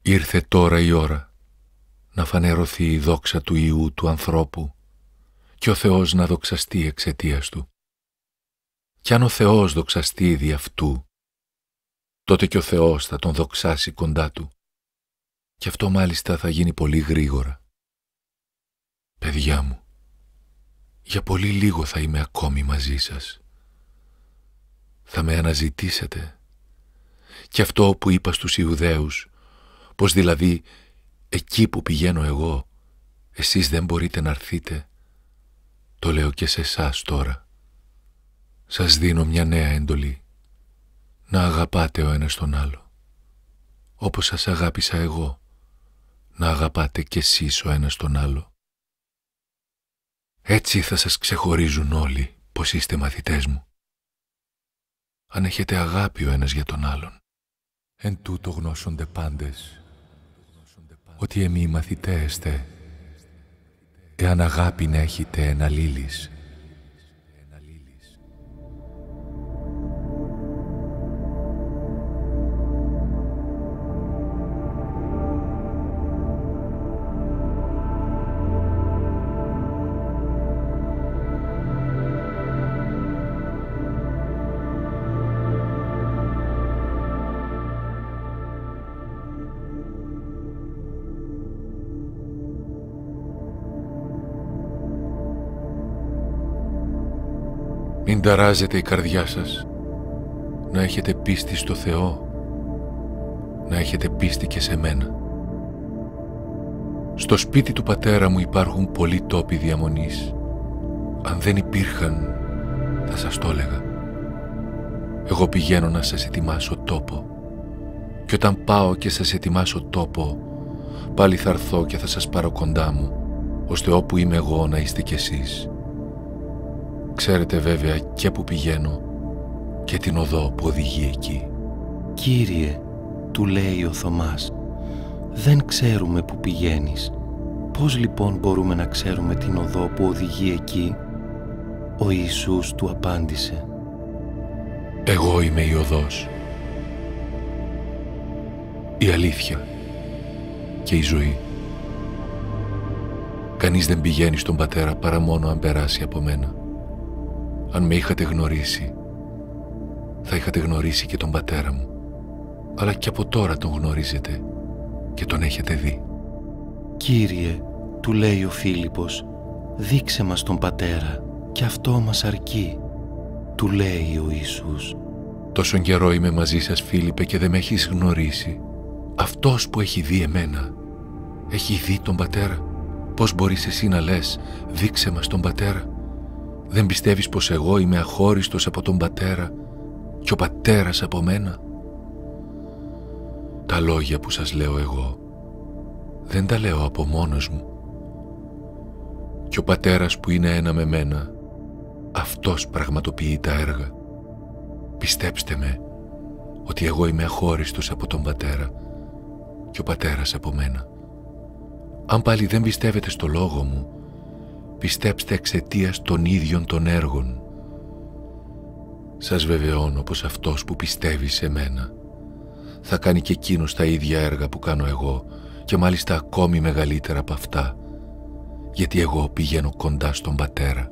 «Ήρθε τώρα η ώρα να φανερωθεί η δόξα του Υιού του ανθρώπου και ο Θεός να δοξαστεί εξαιτίας του. Κι αν ο Θεός δοξαστεί δι' αυτού, τότε και ο Θεός θα τον δοξάσει κοντά του. Και αυτό μάλιστα θα γίνει πολύ γρήγορα. Παιδιά μου, για πολύ λίγο θα είμαι ακόμη μαζί σας. Θα με αναζητήσετε. Και αυτό που είπα στους Ιουδαίους, πως δηλαδή εκεί που πηγαίνω εγώ, εσείς δεν μπορείτε να έρθετε, το λέω και σε εσάς τώρα. Σας δίνω μια νέα εντολή, να αγαπάτε ο ένας τον άλλο. Όπως σας αγάπησα εγώ, να αγαπάτε κι εσείς ο ένας τον άλλο. Έτσι θα σας ξεχωρίζουν όλοι πως είστε μαθητές μου. Αν έχετε αγάπη ο ένας για τον άλλον. Εν τούτο γνώσονται πάντες, ότι εμείς μαθητές εστε, εάν αγάπην έχετε εν αλλήλεις. Μην ταράζετε η καρδιά σας, να έχετε πίστη στο Θεό, να έχετε πίστη και σε μένα. Στο σπίτι του πατέρα μου υπάρχουν πολλοί τόποι διαμονής. Αν δεν υπήρχαν, θα σας το έλεγα. Εγώ πηγαίνω να σας ετοιμάσω τόπο. Και όταν πάω και σας ετοιμάσω τόπο, πάλι θα έρθω και θα σας πάρω κοντά μου, ώστε όπου είμαι εγώ να είστε κι εσείς. Ξέρετε βέβαια και που πηγαίνω και την οδό που οδηγεί εκεί. «Κύριε», του λέει ο Θωμάς, «δεν ξέρουμε που πηγαίνεις. Πώς λοιπόν μπορούμε να ξέρουμε την οδό που οδηγεί εκεί?» Ο Ιησούς του απάντησε, «Εγώ είμαι η οδός, η αλήθεια και η ζωή. Κανείς δεν πηγαίνει στον πατέρα παρά μόνο αν περάσει από μένα. Αν με είχατε γνωρίσει, θα είχατε γνωρίσει και τον πατέρα μου. Αλλά και από τώρα τον γνωρίζετε και τον έχετε δει. «Κύριε», του λέει ο Φίλιππος, «δείξε μας τον πατέρα και αυτό μας αρκεί», του λέει ο Ιησούς. «Τόσον καιρό είμαι μαζί σας, Φίλιππε, και δεν με έχεις γνωρίσει. Αυτός που έχει δει εμένα, έχει δει τον πατέρα. Πώς μπορείς εσύ να λες, δείξε μας τον πατέρα? Δεν πιστεύεις πως εγώ είμαι αχώριστος από τον πατέρα και ο πατέρας από μένα? Τα λόγια που σας λέω εγώ δεν τα λέω από μόνος μου. Και ο πατέρας που είναι ένα με μένα, αυτός πραγματοποιεί τα έργα. Πιστέψτε με ότι εγώ είμαι αχώριστος από τον πατέρα και ο πατέρας από μένα. Αν πάλι δεν πιστεύετε στο λόγο μου, πιστέψτε εξαιτίας των ίδιων των έργων. Σας βεβαιώνω πως αυτός που πιστεύει σε μένα θα κάνει και εκείνος τα ίδια έργα που κάνω εγώ και μάλιστα ακόμη μεγαλύτερα από αυτά, γιατί εγώ πηγαίνω κοντά στον πατέρα.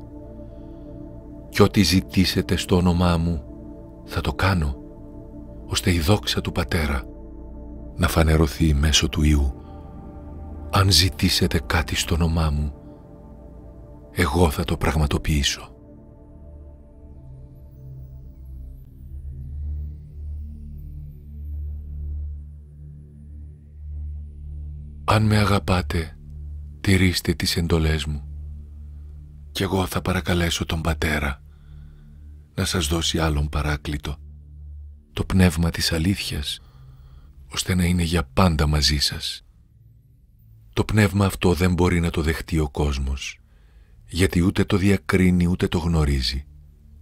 Και ό,τι ζητήσετε στο όνομά μου θα το κάνω, ώστε η δόξα του πατέρα να φανερωθεί μέσω του Υιού. Αν ζητήσετε κάτι στο όνομά μου, εγώ θα το πραγματοποιήσω. Αν με αγαπάτε, τηρήστε τις εντολές μου κι εγώ θα παρακαλέσω τον Πατέρα να σας δώσει άλλον παράκλητο, το πνεύμα της αλήθειας, ώστε να είναι για πάντα μαζί σας. Το πνεύμα αυτό δεν μπορεί να το δεχτεί ο κόσμος, γιατί ούτε το διακρίνει ούτε το γνωρίζει.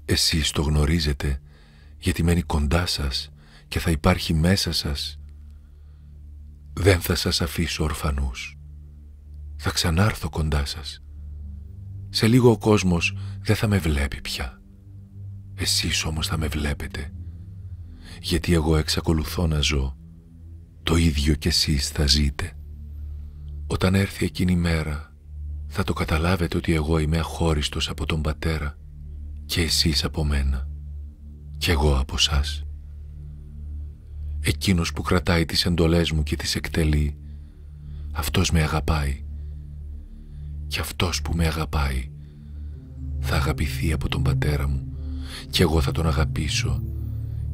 Εσείς το γνωρίζετε, γιατί μένει κοντά σας και θα υπάρχει μέσα σας. Δεν θα σας αφήσω ορφανούς. Θα ξανάρθω κοντά σας. Σε λίγο ο κόσμος δεν θα με βλέπει πια. Εσείς όμως θα με βλέπετε, γιατί εγώ εξακολουθώ να ζω, το ίδιο κι εσείς θα ζείτε. Όταν έρθει εκείνη η μέρα, θα το καταλάβετε ότι εγώ είμαι αχώριστος από τον Πατέρα και εσείς από μένα και εγώ από σας. Εκείνος που κρατάει τις εντολές μου και τις εκτελεί, αυτός με αγαπάει. Και αυτός που με αγαπάει θα αγαπηθεί από τον Πατέρα μου και εγώ θα τον αγαπήσω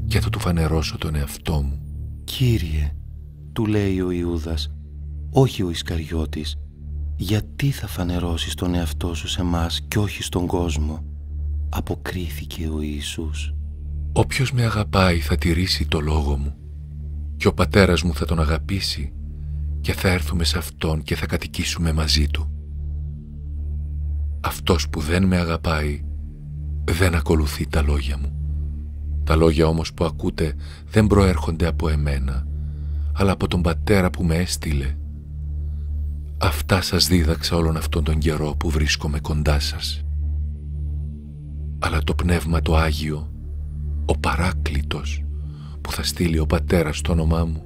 και θα του φανερώσω τον εαυτό μου. «Κύριε», του λέει ο Ιούδας, όχι ο Ισκαριώτης, «γιατί θα φανερώσεις τον εαυτό σου σε μας και όχι στον κόσμο?» Αποκρίθηκε ο Ιησούς. «Όποιος με αγαπάει θα τηρήσει το λόγο μου και ο Πατέρας μου θα τον αγαπήσει και θα έρθουμε σε αυτόν και θα κατοικήσουμε μαζί του. Αυτός που δεν με αγαπάει δεν ακολουθεί τα λόγια μου. Τα λόγια όμως που ακούτε δεν προέρχονται από εμένα, αλλά από τον Πατέρα που με έστειλε. Αυτά σας δίδαξα όλον αυτόν τον καιρό που βρίσκομαι κοντά σας. Αλλά το Πνεύμα το Άγιο, ο Παράκλητος, που θα στείλει ο Πατέρας στο όνομά μου,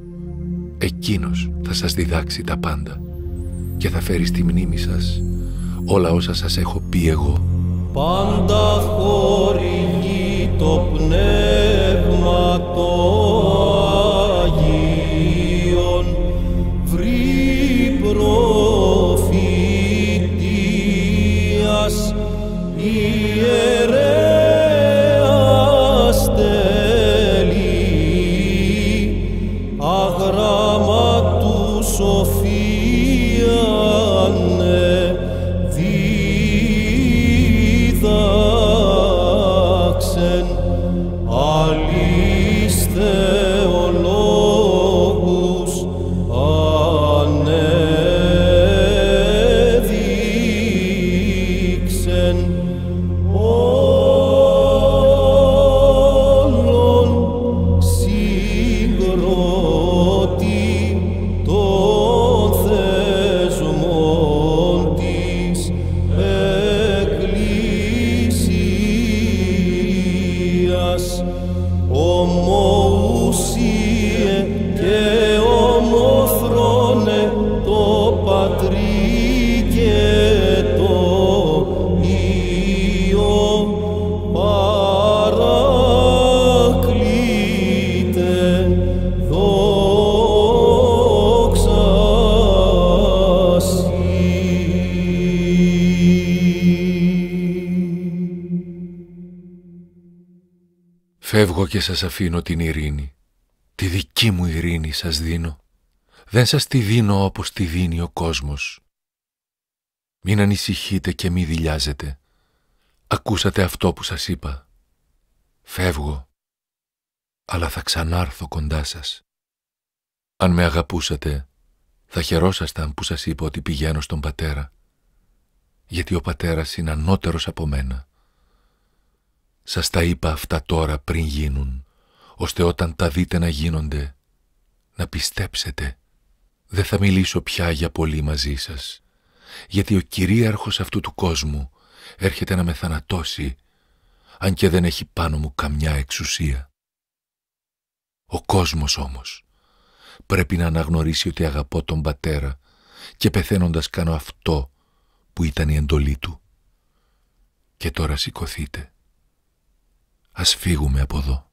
εκείνος θα σας διδάξει τα πάντα και θα φέρει στη μνήμη σας όλα όσα σας έχω πει εγώ. Πάντα χορηγεί το Πνεύμα το Άγιον, βρει προφητείας ιερέας τελεί, αγράμματου σοφίανε δίδαξεν, αλείς θεολόγους ανέδειξεν, όλων συγκρότη των Φεύγω και σας αφήνω την ειρήνη. Τη δική μου ειρήνη σας δίνω. Δεν σας τη δίνω όπως τη δίνει ο κόσμος. Μην ανησυχείτε και μη δειλιάζετε. Ακούσατε αυτό που σας είπα. Φεύγω, αλλά θα ξανάρθω κοντά σας. Αν με αγαπούσατε, θα χαιρόσασταν που σας είπα ότι πηγαίνω στον πατέρα, γιατί ο πατέρας είναι ανώτερος από μένα. Σας τα είπα αυτά τώρα πριν γίνουν, ώστε όταν τα δείτε να γίνονται, να πιστέψετε. Δεν θα μιλήσω πια για πολύ μαζί σας, γιατί ο κυρίαρχος αυτού του κόσμου έρχεται να με θανατώσει, αν και δεν έχει πάνω μου καμιά εξουσία. Ο κόσμος όμως πρέπει να αναγνωρίσει ότι αγαπώ τον πατέρα και πεθαίνοντας κάνω αυτό που ήταν η εντολή του. Και τώρα σηκωθείτε. Ας φύγουμε από εδώ.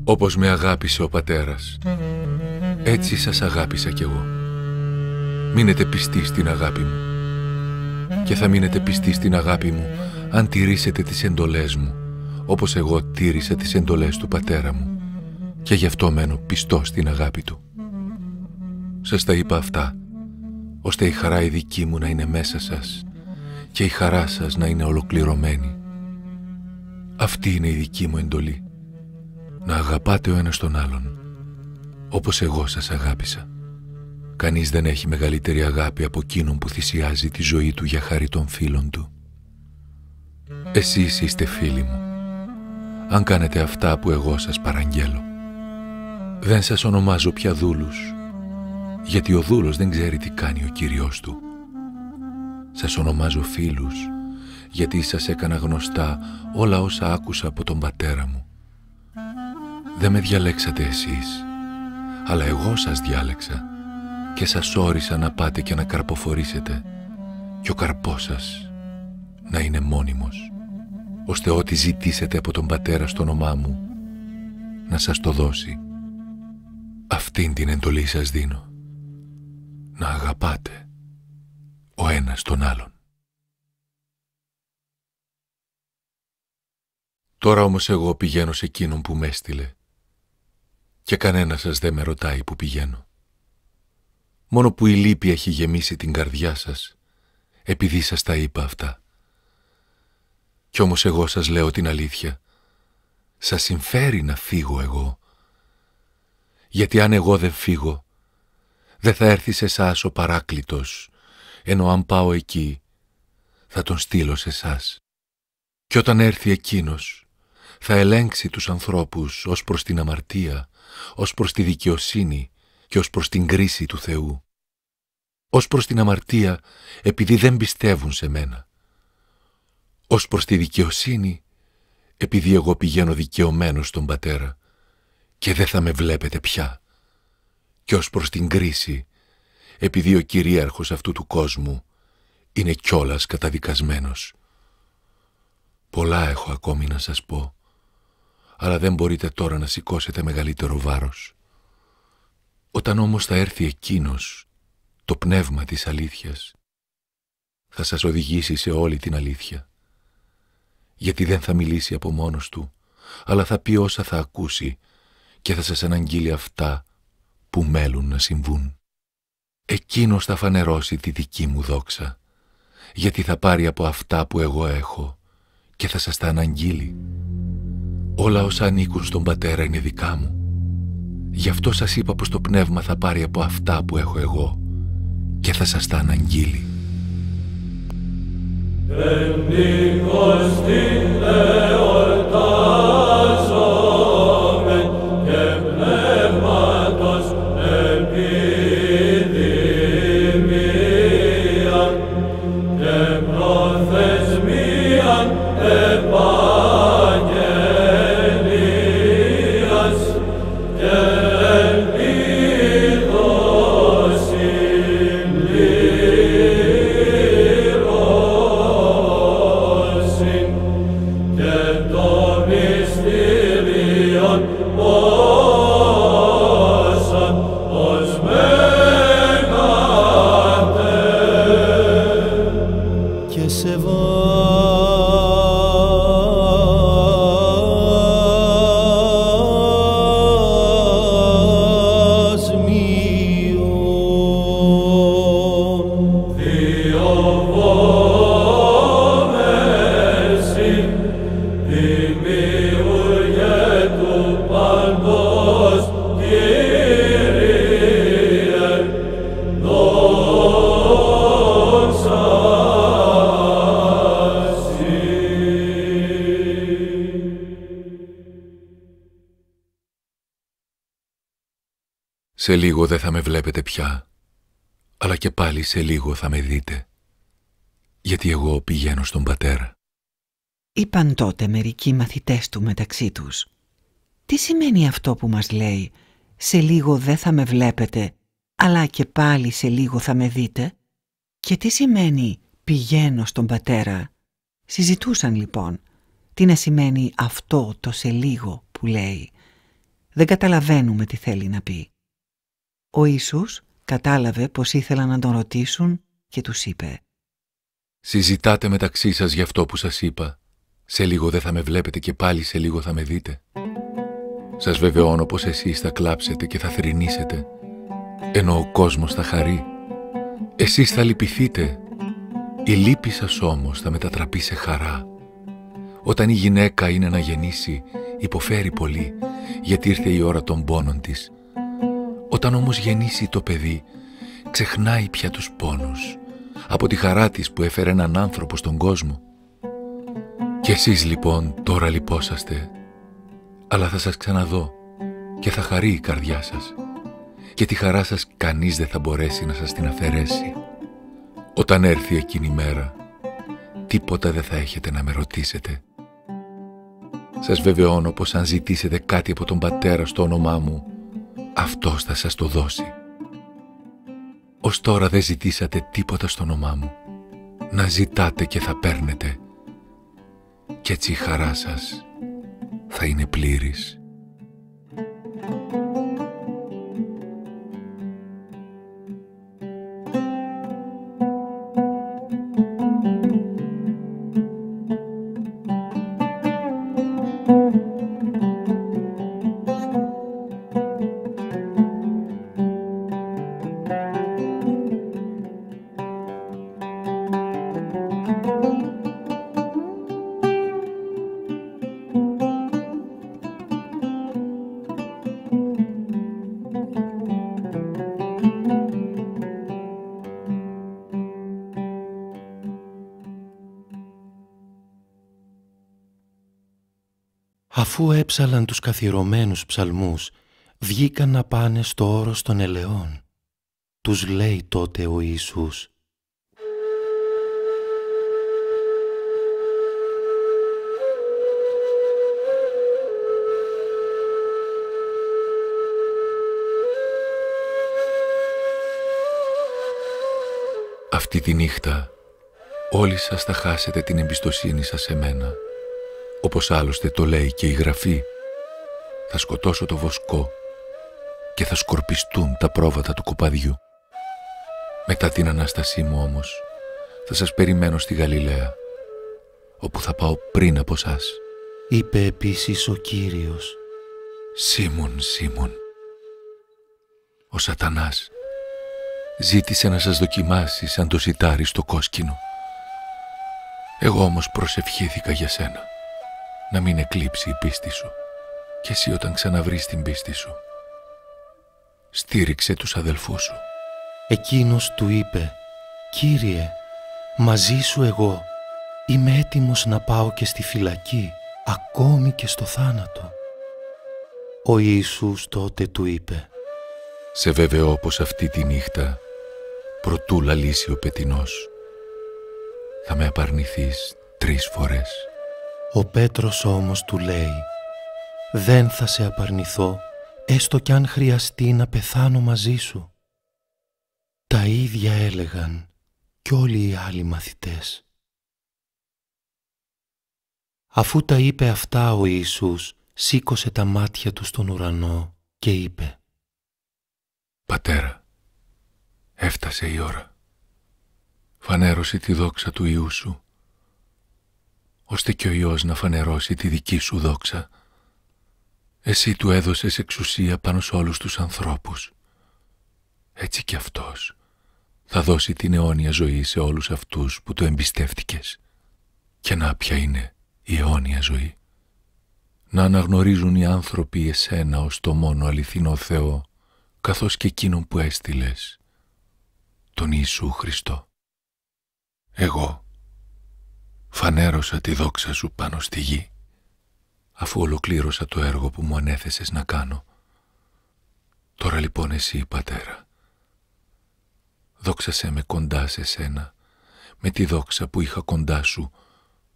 Όπως με αγάπησε ο πατέρας, έτσι σας αγάπησα κι εγώ. Μείνετε πιστοί στην αγάπη μου. Και θα μείνετε πιστοί στην αγάπη μου αν τηρήσετε τις εντολές μου, όπως εγώ τήρησα τις εντολές του πατέρα μου, και γι' αυτό μένω πιστός στην αγάπη του. Σας τα είπα αυτά, ώστε η χαρά η δική μου να είναι μέσα σας και η χαρά σας να είναι ολοκληρωμένη. Αυτή είναι η δική μου εντολή. Να αγαπάτε ο ένας τον άλλον, όπως εγώ σας αγάπησα. Κανείς δεν έχει μεγαλύτερη αγάπη από εκείνον που θυσιάζει τη ζωή του για χάρη των φίλων του. Εσείς είστε φίλοι μου, αν κάνετε αυτά που εγώ σας παραγγέλω. Δεν σας ονομάζω πια δούλους, γιατί ο δούλος δεν ξέρει τι κάνει ο κύριος του. Σας ονομάζω φίλους, γιατί σας έκανα γνωστά όλα όσα άκουσα από τον πατέρα μου. Δεν με διαλέξατε εσείς, αλλά εγώ σας διάλεξα και σας όρισα να πάτε και να καρποφορήσετε και ο καρπός σας να είναι μόνιμος, ώστε ό,τι ζητήσετε από τον πατέρα στο όνομά μου να σας το δώσει. Αυτήν την εντολή σας δίνω, να αγαπάτε ο ένας τον άλλον. Τώρα όμως εγώ πηγαίνω σε εκείνον που με έστειλε και κανένας σας δεν με ρωτάει που πηγαίνω. Μόνο που η λύπη έχει γεμίσει την καρδιά σας, επειδή σας τα είπα αυτά. Κι όμως εγώ σας λέω την αλήθεια, σας συμφέρει να φύγω εγώ, γιατί αν εγώ δεν φύγω, δεν θα έρθει σε εσάς ο παράκλητος, ενώ αν πάω εκεί, θα τον στείλω σε εσάς. Κι όταν έρθει εκείνος, θα ελέγξει τους ανθρώπους ως προς την αμαρτία, ως προς τη δικαιοσύνη και ως προς την κρίση του Θεού. Ως προς την αμαρτία, επειδή δεν πιστεύουν σε μένα. Ως προς τη δικαιοσύνη, επειδή εγώ πηγαίνω δικαιωμένος στον Πατέρα και δεν θα με βλέπετε πια. Και ως προς την κρίση, επειδή ο κυρίαρχος αυτού του κόσμου είναι κιόλας καταδικασμένος. Πολλά έχω ακόμη να σας πω, αλλά δεν μπορείτε τώρα να σηκώσετε μεγαλύτερο βάρος. Όταν όμως θα έρθει εκείνος, το πνεύμα της αλήθειας, θα σας οδηγήσει σε όλη την αλήθεια. Γιατί δεν θα μιλήσει από μόνος του, αλλά θα πει όσα θα ακούσει και θα σας αναγγείλει αυτά που μέλουν να συμβούν. Εκείνος θα φανερώσει τη δική μου δόξα, γιατί θα πάρει από αυτά που εγώ έχω και θα σας τα αναγγείλει. Όλα όσα ανήκουν στον Πατέρα είναι δικά μου. Γι' αυτό σας είπα πως το Πνεύμα θα πάρει από αυτά που έχω εγώ και θα σας τα αναγγείλει. Σε λίγο δεν θα με βλέπετε πια, αλλά και πάλι σε λίγο θα με δείτε, γιατί εγώ πηγαίνω στον Πατέρα. Είπαν τότε μερικοί μαθητές του μεταξύ τους: τι σημαίνει αυτό που μας λέει «σε λίγο δεν θα με βλέπετε, αλλά και πάλι σε λίγο θα με δείτε»? Και τι σημαίνει «πηγαίνω στον Πατέρα»? Συζητούσαν λοιπόν τι να σημαίνει αυτό το «σε λίγο» που λέει. Δεν καταλαβαίνουμε τι θέλει να πει. Ο Ιησούς κατάλαβε πως ήθελαν να τον ρωτήσουν και τους είπε: συζητάτε μεταξύ σας για αυτό που σας είπα. Σε λίγο δεν θα με βλέπετε και πάλι σε λίγο θα με δείτε. Σας βεβαιώνω πως εσείς θα κλάψετε και θα θρηνήσετε, ενώ ο κόσμος θα χαρεί. Εσείς θα λυπηθείτε. Η λύπη σας όμως θα μετατραπεί σε χαρά. Όταν η γυναίκα είναι να γεννήσει, υποφέρει πολύ, γιατί ήρθε η ώρα των πόνων της. Όταν όμως γεννήσει το παιδί, ξεχνάει πια τους πόνους, από τη χαρά της που έφερε έναν άνθρωπο στον κόσμο. Κι εσείς λοιπόν τώρα λυπόσαστε, αλλά θα σας ξαναδώ και θα χαρεί η καρδιά σας, και τη χαρά σας κανείς δεν θα μπορέσει να σας την αφαιρέσει. Όταν έρθει εκείνη η μέρα, τίποτα δεν θα έχετε να με ρωτήσετε. Σας βεβαιώνω πως αν ζητήσετε κάτι από τον Πατέρα στο όνομά μου, Αυτός θα σας το δώσει. Ως τώρα δεν ζητήσατε τίποτα στο όνομά μου. Να ζητάτε και θα παίρνετε, κι έτσι η χαρά σας θα είναι πλήρης. Αφού έψαλαν τους καθιερωμένους ψαλμούς, βγήκαν να πάνε στο όρος των ελαιών. Τους λέει τότε ο Ιησούς: Αυτή τη νύχτα όλοι σας θα χάσετε την εμπιστοσύνη σας σε μένα. Όπως άλλωστε το λέει και η Γραφή, θα σκοτώσω το βοσκό και θα σκορπιστούν τα πρόβατα του κοπαδιού. Μετά την Ανάστασή μου όμως, θα σας περιμένω στη Γαλιλαία, όπου θα πάω πριν από σας. Είπε επίσης ο Κύριος: Σίμων, Σίμων, ο Σατανάς ζήτησε να σας δοκιμάσει σαν το σιτάρι στο κόσκινο. Εγώ όμως προσευχήθηκα για σένα, να μην εκλείψει η πίστη σου. Και εσύ όταν ξαναβρεις την πίστη σου, στήριξε τους αδελφούς σου. Εκείνος του είπε: «Κύριε, μαζί σου εγώ είμαι έτοιμος να πάω και στη φυλακή, ακόμη και στο θάνατο». Ο Ιησούς τότε του είπε: «Σε βεβαιώ πως αυτή τη νύχτα, προτού λαλήσει ο πετεινός, θα με απαρνηθείς 3 φορές». Ο Πέτρος όμως του λέει: «Δεν θα σε απαρνηθώ, έστω κι αν χρειαστεί να πεθάνω μαζί σου». Τα ίδια έλεγαν κι όλοι οι άλλοι μαθητές. Αφού τα είπε αυτά, ο Ιησούς σήκωσε τα μάτια του στον ουρανό και είπε: «Πατέρα, έφτασε η ώρα. Φανέρωσε τη δόξα του Υιού σου, ώστε και ο Υιός να φανερώσει τη δική σου δόξα. Εσύ του έδωσες εξουσία πάνω σε όλους τους ανθρώπους. Έτσι κι αυτός θα δώσει την αιώνια ζωή σε όλους αυτούς που το εμπιστεύτηκες. Και να ποια είναι η αιώνια ζωή? Να αναγνωρίζουν οι άνθρωποι εσένα ως το μόνο αληθινό Θεό, καθώς και εκείνον που έστειλες, τον Ιησού Χριστό. Εγώ φανέρωσα τη δόξα σου πάνω στη γη, αφού ολοκλήρωσα το έργο που μου ανέθεσες να κάνω. Τώρα λοιπόν εσύ, Πατέρα, δόξασέ με κοντά σε σένα, με τη δόξα που είχα κοντά σου,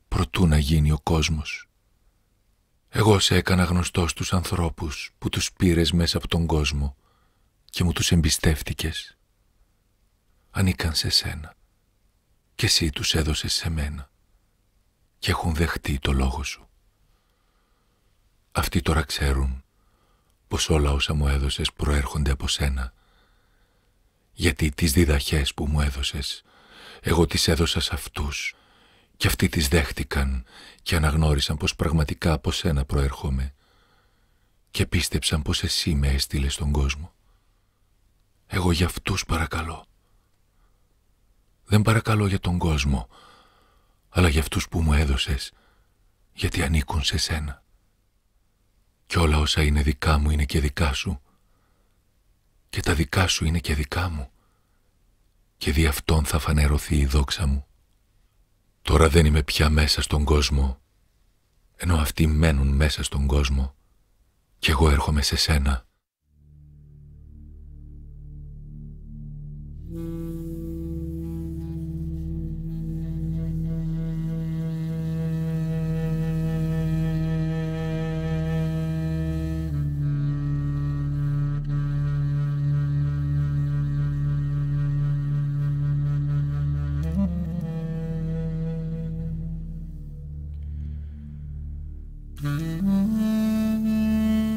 προτού να γίνει ο κόσμος. Εγώ σε έκανα γνωστό στους ανθρώπους που τους πήρες μέσα από τον κόσμο και μου τους εμπιστεύτηκες. Ανήκαν σε σένα και εσύ τους έδωσες σε μένα και έχουν δεχτεί το λόγο σου. Αυτοί τώρα ξέρουν πως όλα όσα μου έδωσες προέρχονται από σένα, γιατί τις διδαχές που μου έδωσες εγώ τις έδωσα σε αυτούς και αυτοί τις δέχτηκαν και αναγνώρισαν πως πραγματικά από σένα προέρχομαι και πίστεψαν πως εσύ με έστειλες στον κόσμο. Εγώ για αυτούς παρακαλώ. Δεν παρακαλώ για τον κόσμο, αλλά για αυτούς που μου έδωσες, γιατί ανήκουν σε σένα. Και όλα όσα είναι δικά μου είναι και δικά σου, και τα δικά σου είναι και δικά μου, και δι' αυτόν θα φανερωθεί η δόξα μου. Τώρα δεν είμαι πια μέσα στον κόσμο, ενώ αυτοί μένουν μέσα στον κόσμο, και εγώ έρχομαι σε σένα.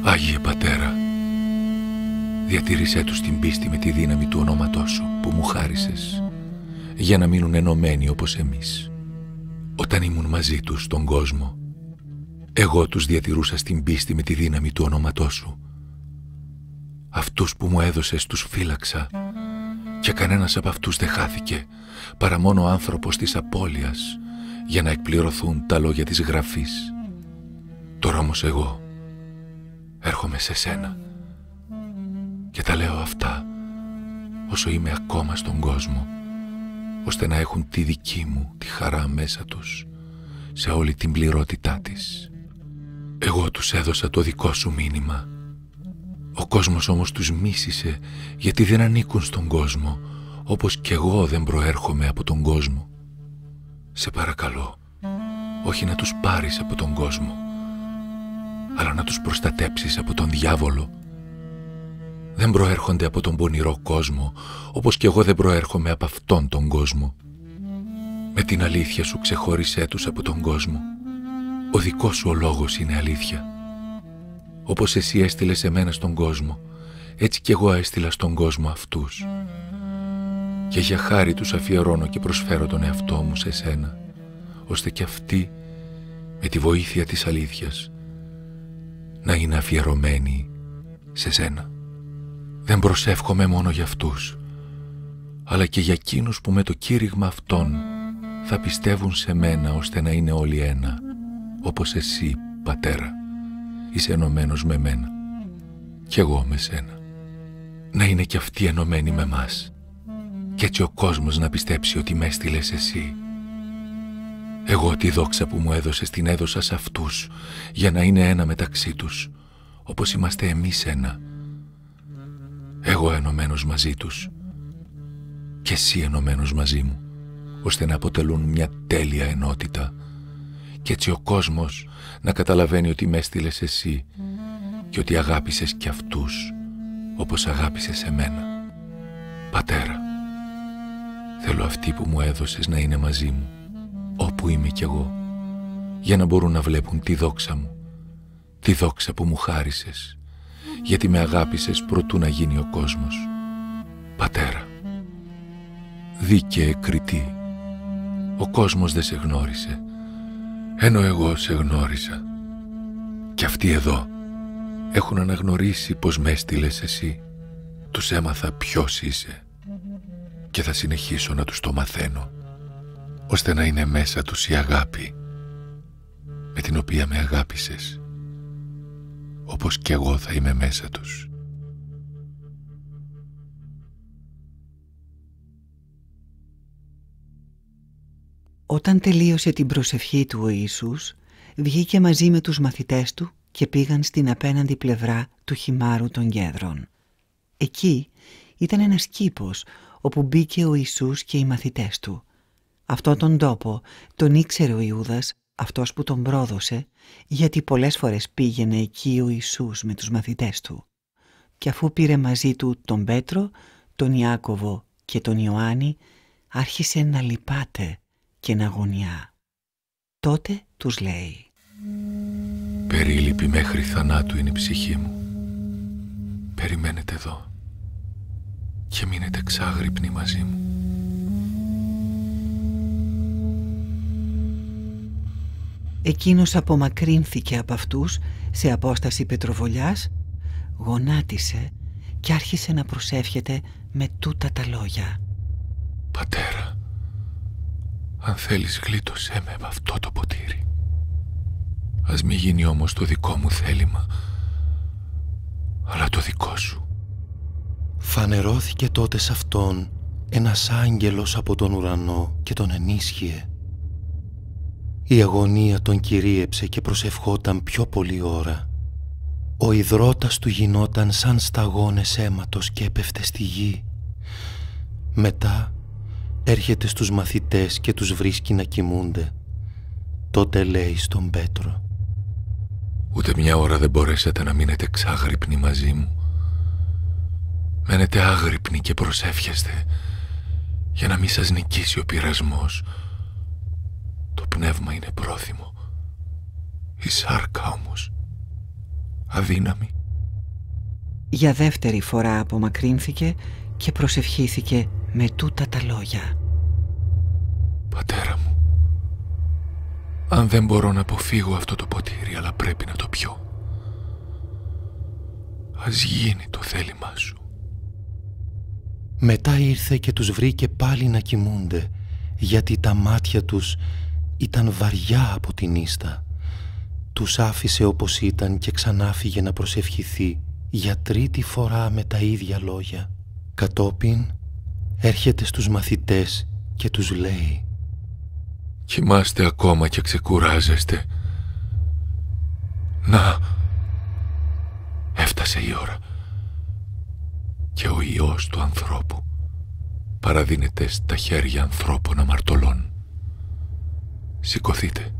Άγιε Πατέρα, διατήρησέ τους την πίστη με τη δύναμη του ονόματός σου που μου χάρισες, για να μείνουν ενωμένοι όπως εμείς. Όταν ήμουν μαζί τους στον κόσμο, εγώ τους διατηρούσα στην πίστη με τη δύναμη του ονόματός σου. Αυτούς που μου έδωσες τους φύλαξα και κανένας από αυτούς δεν χάθηκε, παρά μόνο ο άνθρωπος της απώλειας, για να εκπληρωθούν τα λόγια της Γραφής. Τώρα όμως εγώ έρχομαι σε σένα και τα λέω αυτά όσο είμαι ακόμα στον κόσμο, ώστε να έχουν τη δική μου τη χαρά μέσα τους σε όλη την πληρότητά της. Εγώ τους έδωσα το δικό σου μήνυμα. Ο κόσμος όμως τους μίσησε, γιατί δεν ανήκουν στον κόσμο, όπως κι εγώ δεν προέρχομαι από τον κόσμο. Σε παρακαλώ, όχι να τους πάρεις από τον κόσμο, αλλά να τους προστατέψεις από τον διάβολο. Δεν προέρχονται από τον πονηρό κόσμο, όπως κι εγώ δεν προέρχομαι από αυτόν τον κόσμο. Με την αλήθεια σου ξεχώρισέ τους από τον κόσμο. Ο δικός σου ο λόγος είναι αλήθεια. Όπως εσύ έστειλες εμένα στον κόσμο, έτσι κι εγώ έστειλα στον κόσμο αυτούς. Και για χάρη τους αφιερώνω και προσφέρω τον εαυτό μου σε σένα, ώστε κι αυτοί, με τη βοήθεια της αλήθειας, να είναι αφιερωμένοι σε σένα. Δεν προσεύχομαι μόνο για αυτούς, αλλά και για εκείνους που με το κήρυγμα αυτών θα πιστεύουν σε μένα, ώστε να είναι όλοι ένα, όπως εσύ Πατέρα, είσαι ενωμένος με μένα κι εγώ με σένα. Να είναι κι αυτοί ενωμένοι με μας κι έτσι ο κόσμος να πιστέψει ότι με έστειλες εσύ. Εγώ τη δόξα που μου έδωσες την έδωσα σε αυτούς για να είναι ένα μεταξύ τους, όπως είμαστε εμείς ένα. Εγώ ενωμένος μαζί τους και εσύ ενωμένος μαζί μου, ώστε να αποτελούν μια τέλεια ενότητα και έτσι ο κόσμος να καταλαβαίνει ότι με έστειλες εσύ και ότι αγάπησες κι αυτούς όπως αγάπησες εμένα. Πατέρα, θέλω αυτοί που μου έδωσες να είναι μαζί μου όπου είμαι κι εγώ, για να μπορούν να βλέπουν τη δόξα μου, τη δόξα που μου χάρισες, γιατί με αγάπησες προτού να γίνει ο κόσμος. Πατέρα, δίκαιε κριτή, ο κόσμος δεν σε γνώρισε, ενώ εγώ σε γνώρισα. Κι αυτοί εδώ έχουν αναγνωρίσει πως με έστειλες εσύ. Τους έμαθα ποιος είσαι και θα συνεχίσω να τους το μαθαίνω, ώστε να είναι μέσα τους η αγάπη με την οποία με αγάπησες, όπως κι εγώ θα είμαι μέσα τους. Όταν τελείωσε την προσευχή του ο Ιησούς, βγήκε μαζί με τους μαθητές του και πήγαν στην απέναντι πλευρά του χυμάρου των Γέδρων. Εκεί ήταν ένας κήπος όπου μπήκε ο Ιησούς και οι μαθητές του. Αυτόν τον τόπο τον ήξερε ο Ιούδας, αυτός που τον πρόδωσε, γιατί πολλές φορές πήγαινε εκεί ο Ιησούς με τους μαθητές του. Και αφού πήρε μαζί του τον Πέτρο, τον Ιάκωβο και τον Ιωάννη, άρχισε να λυπάται και να αγωνιά. Τότε τους λέει: Περίλυπη μέχρι θανάτου είναι η ψυχή μου. Περιμένετε εδώ και μείνετε εξάγρυπνοι μαζί μου. Εκείνος απομακρύνθηκε από αυτούς σε απόσταση πετροβολιάς, γονάτισε και άρχισε να προσεύχεται με τούτα τα λόγια: Πατέρα, αν θέλεις γλίτωσέ με από αυτό το ποτήρι. Ας μη γίνει όμως το δικό μου θέλημα, αλλά το δικό σου. Φανερώθηκε τότε σε αυτόν ένας άγγελος από τον ουρανό και τον ενίσχυε. Η αγωνία τον κυρίεψε και προσευχόταν πιο πολλή ώρα. Ο ιδρώτας του γινόταν σαν σταγόνες αίματος και έπεφτε στη γη. Μετά έρχεται στους μαθητές και τους βρίσκει να κοιμούνται. Τότε λέει στον Πέτρο: Ούτε μια ώρα δεν μπορέσατε να μείνετε εξάγρυπνοι μαζί μου. Μένετε άγρυπνοι και προσεύχεστε για να μην σας νικήσει ο πειρασμός. Το πνεύμα είναι πρόθυμο, η σάρκα όμως αδύναμη. Για δεύτερη φορά απομακρύνθηκε και προσευχήθηκε με τούτα τα λόγια: Πατέρα μου, αν δεν μπορώ να αποφύγω αυτό το ποτήρι, αλλά πρέπει να το πιω, ας γίνει το θέλημά σου. Μετά ήρθε και τους βρήκε πάλι να κοιμούνται, γιατί τα μάτια τους ήταν βαριά από την ίστα. Τους άφησε όπως ήταν και ξανά φύγε να προσευχηθεί για τρίτη φορά με τα ίδια λόγια. Κατόπιν έρχεται στους μαθητές και τους λέει: Κοιμάστε ακόμα και ξεκουράζεστε. Να, έφτασε η ώρα και ο Υιός του ανθρώπου παραδίνεται στα χέρια ανθρώπων αμαρτωλών. Σηκωθείτε,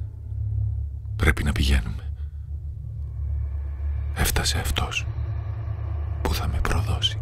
πρέπει να πηγαίνουμε. Έφτασε αυτός που θα με προδώσει.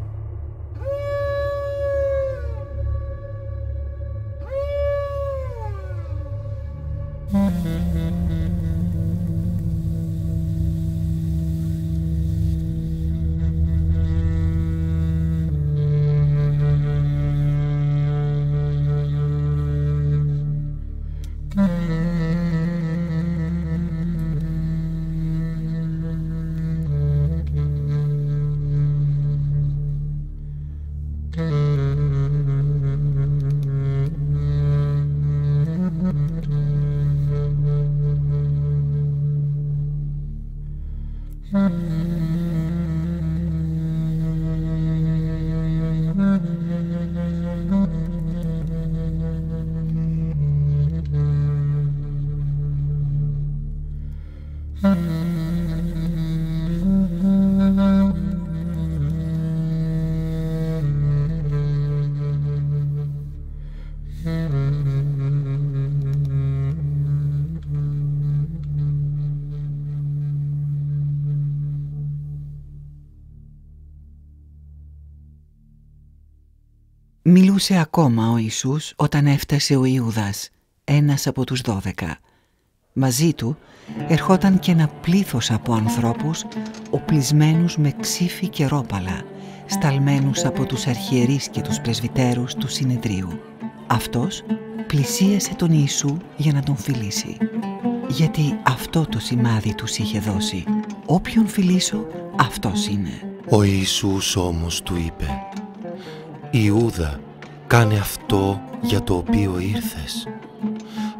Μιλούσε ακόμα ο Ιησούς όταν έφτασε ο Ιούδας, ένας από τους 12. Μαζί του ερχόταν και ένα πλήθος από ανθρώπους οπλισμένους με ξύφη και ρόπαλα, σταλμένους από τους αρχιερείς και τους πρεσβυτέρους του συνεδρίου. Αυτός πλησίασε τον Ιησού για να τον φιλήσει, γιατί αυτό το σημάδι τους είχε δώσει. Όποιον φιλήσω, αυτός είναι. Ο Ιησούς όμως του είπε: «Ιούδα, κάνε αυτό για το οποίο ήρθες».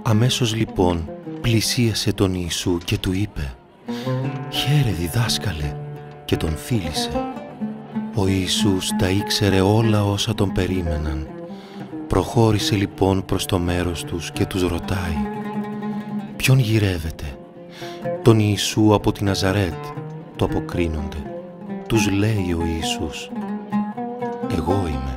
Αμέσως λοιπόν πλησίασε τον Ιησού και του είπε: «Χαίρε διδάσκαλε», και τον φίλησε. Ο Ιησούς τα ήξερε όλα όσα τον περίμεναν. Προχώρησε λοιπόν προς το μέρος τους και τους ρωτάει: «Ποιον γυρεύετε?» «Τον Ιησού από τη Ναζαρέτ», το αποκρίνονται. Τους λέει ο Ιησούς: «Εγώ είμαι».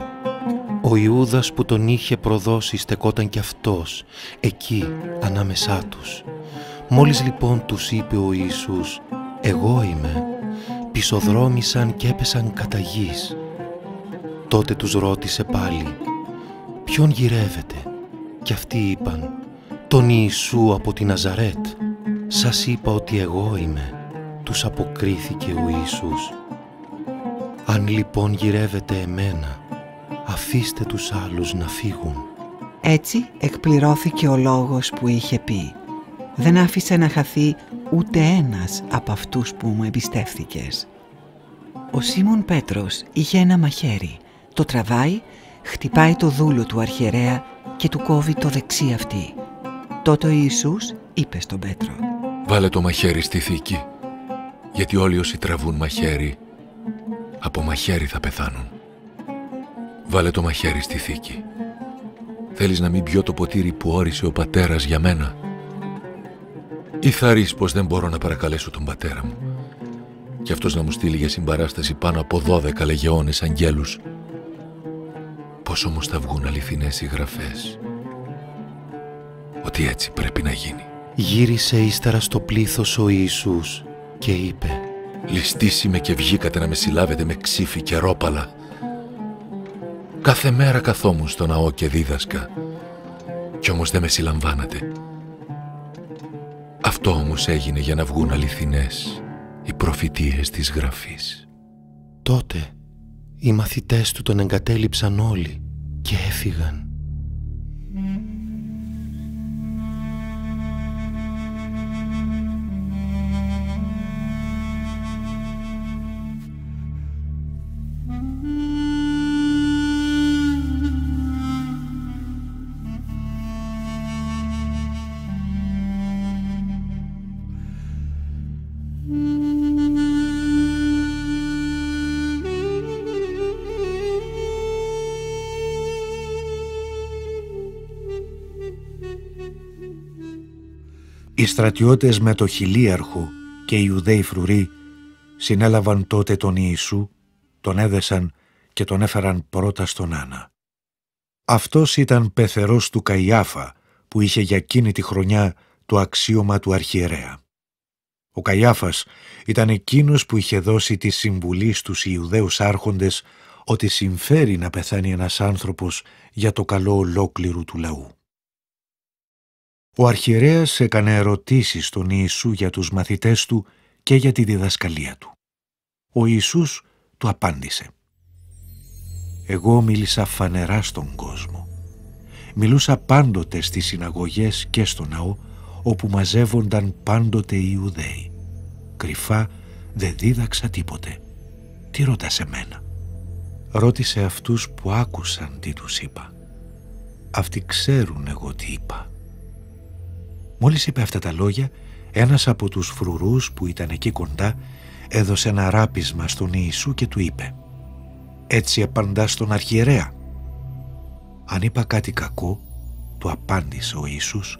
Ο Ιούδας που τον είχε προδώσει στεκόταν κι αυτός εκεί ανάμεσά τους. Μόλις λοιπόν τους είπε ο Ιησούς «Εγώ είμαι», πισωδρόμησαν και έπεσαν κατά γης. Τότε τους ρώτησε πάλι «Ποιον γυρεύετε?» Κι αυτοί είπαν «Τον Ιησού από τη Ναζαρέτ». «Σας είπα ότι εγώ είμαι», τους αποκρίθηκε ο Ιησούς. «Αν λοιπόν γυρεύετε εμένα, αφήστε τους άλλους να φύγουν». Έτσι εκπληρώθηκε ο λόγος που είχε πει: «Δεν άφησε να χαθεί ούτε ένας από αυτούς που μου εμπιστεύθηκες». Ο Σίμων Πέτρος είχε ένα μαχαίρι, το τραβάει, χτυπάει το δούλο του αρχιερέα και του κόβει το δεξί αυτί. Τότε ο Ιησούς είπε στον Πέτρο: «Βάλε το μαχαίρι στη θήκη, γιατί όλοι όσοι τραβούν μαχαίρι, από μαχαίρι θα πεθάνουν. Βάλε το μαχαίρι στη θήκη. Θέλεις να μην πιω το ποτήρι που όρισε ο πατέρας για μένα? Ή θα ρεις πως δεν μπορώ να παρακαλέσω τον πατέρα μου και αυτός να μου στείλει για συμπαράσταση πάνω από 12 λεγεώνες αγγέλους? Πώς όμως θα βγουν αληθινές οι γραφές ότι έτσι πρέπει να γίνει?» Γύρισε ύστερα στο πλήθος ο Ιησούς και είπε: «Ληστείς είμαι και βγήκατε να με συλλάβετε με ξύφη και ρόπαλα. Κάθε μέρα καθόμουν στο ναό και δίδασκα, κι όμως δεν με συλλαμβάνατε. Αυτό όμως έγινε για να βγουν αληθινές οι προφητείες της Γραφής». Τότε οι μαθητές του τον εγκατέλειψαν όλοι και έφυγαν. Οι στρατιώτες με το χιλίαρχο και οι Ιουδαίοι φρουροί συνέλαβαν τότε τον Ιησού, τον έδεσαν και τον έφεραν πρώτα στον Άννα. Αυτός ήταν πεθερός του Καϊάφα, που είχε για εκείνη τη χρονιά το αξίωμα του αρχιερέα. Ο Καϊάφας ήταν εκείνος που είχε δώσει τη συμβουλή στους Ιουδαίους άρχοντες ότι συμφέρει να πεθάνει ένας άνθρωπος για το καλό ολόκληρου του λαού. Ο αρχιερέας έκανε ερωτήσεις στον Ιησού για τους μαθητές του και για τη διδασκαλία του. Ο Ιησούς του απάντησε: «Εγώ μίλησα φανερά στον κόσμο. Μιλούσα πάντοτε στις συναγωγές και στο ναό, όπου μαζεύονταν πάντοτε οι Ιουδαίοι. Κρυφά δεν δίδαξα τίποτε. Τι ρωτάς εμένα?» Ρώτησε αυτούς που άκουσαν τι τους είπα. Αυτοί ξέρουν εγώ τι είπα. Μόλις είπε αυτά τα λόγια, ένας από τους φρουρούς που ήταν εκεί κοντά έδωσε ένα ράπισμα στον Ιησού και του είπε: «Έτσι απαντάς στον αρχιερέα?» «Αν είπα κάτι κακό», του απάντησε ο Ιησούς,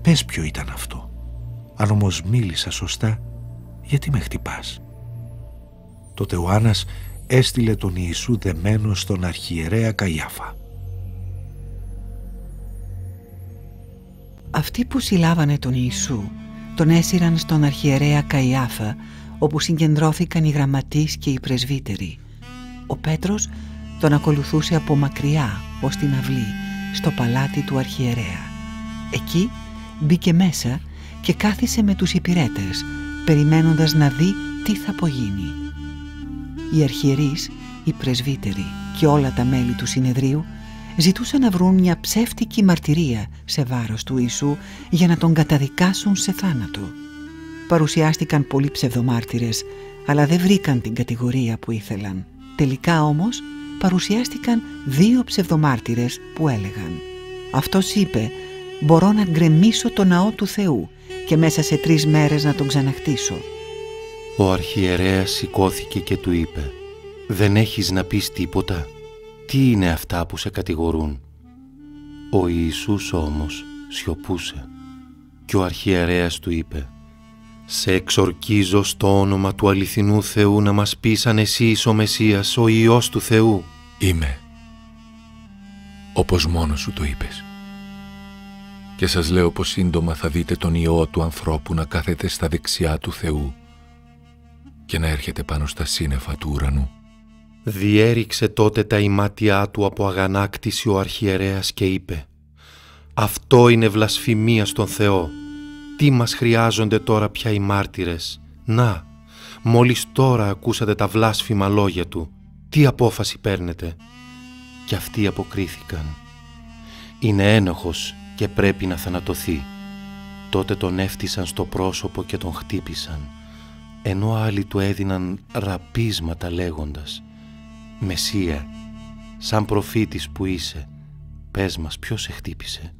«πες ποιο ήταν αυτό. Αν όμως μίλησα σωστά, γιατί με χτυπάς?» Τότε ο Άννας έστειλε τον Ιησού δεμένο στον αρχιερέα Καϊάφα. Αυτοί που συλλάβανε τον Ιησού τον έσυραν στον αρχιερέα Καϊάφα, όπου συγκεντρώθηκαν οι γραμματείς και οι πρεσβύτεροι. Ο Πέτρος τον ακολουθούσε από μακριά ως την αυλή, στο παλάτι του αρχιερέα. Εκεί μπήκε μέσα και κάθισε με τους υπηρέτες, περιμένοντας να δει τι θα απογίνει. Οι αρχιερείς, οι πρεσβύτεροι και όλα τα μέλη του συνεδρίου ζητούσαν να βρουν μια ψεύτικη μαρτυρία σε βάρος του Ιησού για να τον καταδικάσουν σε θάνατο. Παρουσιάστηκαν πολλοί ψευδομάρτυρες, αλλά δεν βρήκαν την κατηγορία που ήθελαν. Τελικά όμως παρουσιάστηκαν 2 ψευδομάρτυρες που έλεγαν: «Αυτός είπε, μπορώ να γκρεμίσω το ναό του Θεού και μέσα σε 3 μέρες να τον ξαναχτίσω». Ο αρχιερέας σηκώθηκε και του είπε: «Δεν έχεις να πεις τίποτα? Τι είναι αυτά που σε κατηγορούν?» Ο Ιησούς όμως σιωπούσε και ο αρχιερέας του είπε: «Σε εξορκίζω στο όνομα του αληθινού Θεού να μας πεις αν εσύ είσαι ο Μεσσίας, ο Υιός του Θεού». «Είμαι, όπως μόνος σου το είπες. Και σας λέω πως σύντομα θα δείτε τον Υιό του ανθρώπου να κάθεται στα δεξιά του Θεού και να έρχεται πάνω στα σύννεφα του ουρανού». Διέριξε τότε τα ημάτια του από αγανάκτηση ο αρχιερέας και είπε: «Αυτό είναι βλασφημία στον Θεό. Τι μας χρειάζονται τώρα πια οι μάρτυρες? Να, μόλις τώρα ακούσατε τα βλάσφημα λόγια του. Τι απόφαση παίρνετε?» Και αυτοί αποκρίθηκαν: «Είναι ένοχος και πρέπει να θανατωθεί». Τότε τον έφτισαν στο πρόσωπο και τον χτύπησαν, ενώ άλλοι του έδιναν ραπίσματα λέγοντας: «Μεσσία, σαν προφήτης που είσαι, πες μας ποιος σε χτύπησε?»